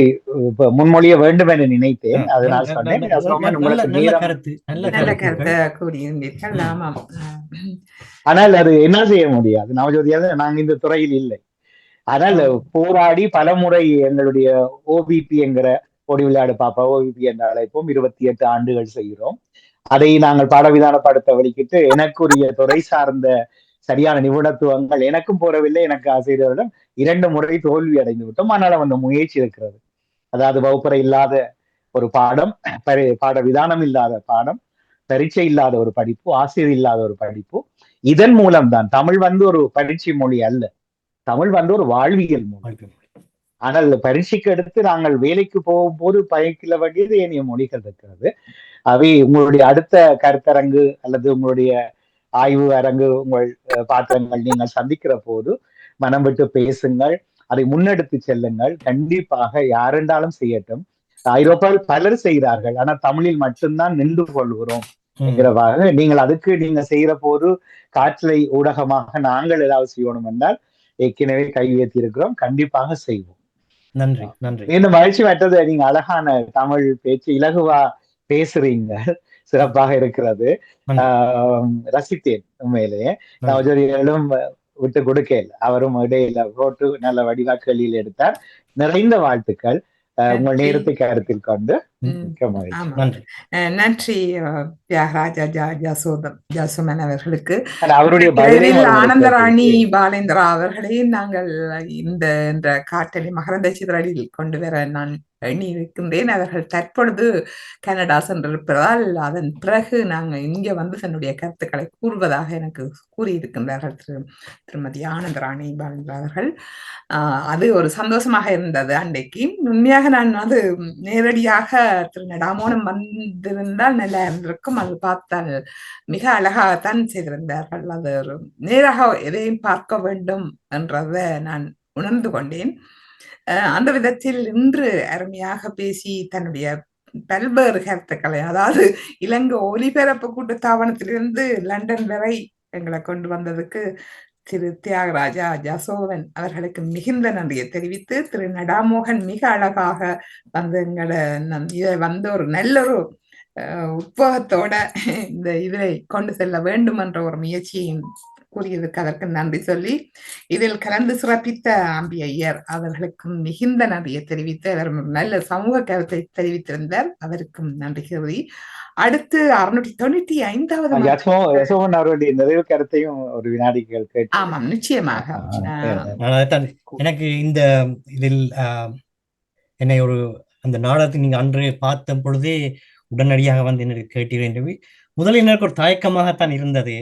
முன்மொழிய வேண்டும் என நினைத்தேன், அதனால் சொன்னேன். ஆனால் அது என்ன செய்ய முடியாது, நவஜோதியாக நாங்க இந்த துறையில் இல்லை. ஆனால் போராடி பலமுறை எங்களுடைய ஓபிபி என்கிற ஓடி விளையாடு பாப்பா ஓபிபி என்ற அழைப்போம் 28 ஆண்டுகள் செய்கிறோம். அதை நாங்கள் பாடவிதானப்படுத்த வலிக்கிட்டு எனக்குரிய துறை சார்ந்த சரியான நிபுணத்துவங்கள் எனக்கும் போறவில்லை. எனக்கு ஆசிரியரிடம் 2 முறை தோல்வி அடைந்து விட்டோம். ஆனாலும் அந்த முயற்சி இருக்கிறது. அதாவது வகுப்பறை இல்லாத ஒரு பாடம், பாட விதானம் இல்லாத பாடம், பரீட்சை இல்லாத ஒரு படிப்பு, ஆசிரியர் இல்லாத ஒரு படிப்பு. இதன் மூலம்தான் தமிழ் ஒரு பரீட்சை மொழி அல்ல, தமிழ் ஒரு வாழ்வியல் மொழி. ஆனால் பரீட்சைக்கு எடுத்து நாங்கள் வேலைக்கு போகும்போது பயக்கில வேண்டியது ஏனைய மொழிகள் இருக்கிறது. அவை உங்களுடைய அடுத்த கருத்தரங்கு அல்லது உங்களுடைய ஆய்வு அரங்கு, உங்கள் பாத்திரங்கள் நீங்கள் சந்திக்கிற போது மனம் விட்டு பேசுங்கள், அதை முன்னெடுத்து செல்லுங்கள். கண்டிப்பாக யாரென்றாலும் செய்யட்டும். ஐரோப்பாவில் பலர் செய்கிறார்கள், ஆனால் தமிழில் மட்டும்தான் நின்று கொள்கிறோம் என்கிறவாக நீங்கள் அதுக்கு நீங்க செய்யற போது காற்றலை ஊடகமாக நாங்கள் ஏதாவது செய்யணும் என்றால் ஏற்கனவே கை உயர்த்தி இருக்கிறோம், கண்டிப்பாக செய்வோம். நன்றி நன்றி. இந்த மகிழ்ச்சி மற்றது, நீங்க அழகான தமிழ் பேச்சு இலகுவா பேசுறீங்க, சிறப்பாக இருக்கிறது. ரசித்தேன் உண்மையிலேயே. நவஜோதிகளும் விட்டு கொடுக்கல, அவரும் இடையில போட்டு நல்ல வடிவா கேள்வியில் எடுத்தார். நிறைந்த வாழ்த்துக்கள். உங்கள் நேரத்தை கருத்தில் கொண்டு நன்றி தியாகராஜா ஜாசுமன் அவர்களுக்கு. அவருடைய ஆனந்தராணி பாலேந்திரா அவர்களையும் நாங்கள் இந்த காற்றலை மகரந்த சிதறலில் கொண்டு வர நான் எண்ணி இருக்கின்றேன். அவர்கள் தற்பொழுது கனடா சென்றிருப்பதால் அதன் பிறகு நாங்கள் இங்கே தன்னுடைய கருத்துக்களை கூறுவதாக எனக்கு கூறியிருக்கின்றார்கள் திருமதி ஆனந்தராணி பாலேந்திரா அவர்கள். அது ஒரு சந்தோஷமாக இருந்தது அன்றைக்கு. உண்மையாக நான் அது நேரடியாக திரு நடாமோனம் வந்திருந்தால் நல்லா இருந்திருக்கும். அது பார்த்தால் மிக அழகாகத்தான் செய்திருந்தார்கள். அது ஒரு நேராக எதையும் பார்க்க வேண்டும் என்றதை நான் உணர்ந்து கொண்டேன். அந்த விதத்தில் இன்று அருமையாக பேசி தன்னுடைய பல்வேறு கருத்துக்களை, அதாவது இலங்கை ஒலிபரப்பு கூட்டுத்தாபனத்திலிருந்து லண்டன் வரை எங்களை கொண்டு வந்ததுக்கு திரு தியாகராஜா ஜாசோவன் அவர்களுக்கு மிகுந்த நன்றியை தெரிவித்து, திரு நடாமோகன் மிக அழகாக எங்களை இதை ஒரு நல்ல ஒரு உத்வேகத்தோட இந்த இதை கொண்டு செல்ல வேண்டும் என்ற ஒரு முயற்சியும் கூறியதுக்கு அதற்கு நன்றி சொல்லி, இதில் கலந்து சிறப்பித்த அம்பி ஐயர் அவர்களுக்கும் மிகுந்த நன்றியை தெரிவித்து, அவர் நல்ல சமூக கருத்தை தெரிவித்திருந்தார், அவருக்கும் நன்றி கூறி அடுத்து 695வது நிறைவு கருத்தையும் ஒரு வினாடி கேட்க. ஆமாம், நிச்சயமாக. எனக்கு இந்த இதில் என்னை ஒரு அந்த நாடகத்தை நீங்க அன்று பார்த்த பொழுதே உடனடியாக வந்து எனக்கு கேட்டீர்கள். முதலில் எனக்கு ஒரு தயக்கமாகத்தான் இருந்தது.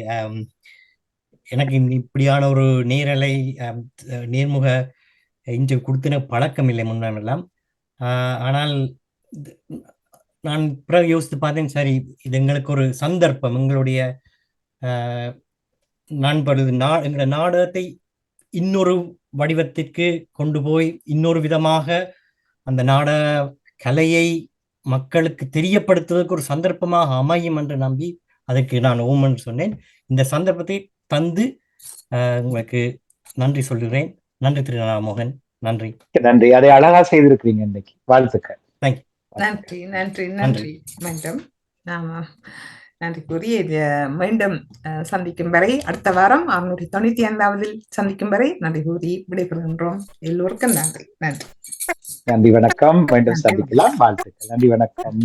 எனக்கு இப்படியான ஒரு நேரலை நேர்முக இன்டர்வியூ கொடுத்தின பழக்கம் இல்லை முன்னெல்லாம். ஆனால் நான் பிறகு யோசித்து பார்த்தேன், சரி இது எங்களுக்கு ஒரு சந்தர்ப்பம், எங்களுடைய நண்பர்கள் எங்களோட நாடகத்தை இன்னொரு வடிவத்திற்கு கொண்டு போய் இன்னொரு விதமாக அந்த நாடக கலையை மக்களுக்கு தெரியப்படுத்துவதற்கு ஒரு சந்தர்ப்பமாக அமையும் என்று நம்பி அதற்கு நான் ஓமன் சொன்னேன். இந்த சந்தர்ப்பத்தை தந்து உங்களுக்கு நன்றி சொல்கிறேன். நன்றி திரு மோகன். நன்றி. நன்றி. அதை அழகா செய்திருக்கிறீங்க இன்னைக்கு. வாழ்த்துக்கள். தேங்க்யூ. நன்றி நன்றி நன்றி. மீண்டும் நன்றி கூறி மீண்டும் சந்திக்கும் வரை, அடுத்த வாரம் 695 சந்திக்கும் வரை நன்றி கூறி விடைபெறுகின்றோம். எல்லோருக்கும் நன்றி. நன்றி. நன்றி, வணக்கம். மீண்டும் சந்திக்கலாம். வாழ்த்துக்கள். நன்றி, வணக்கம்.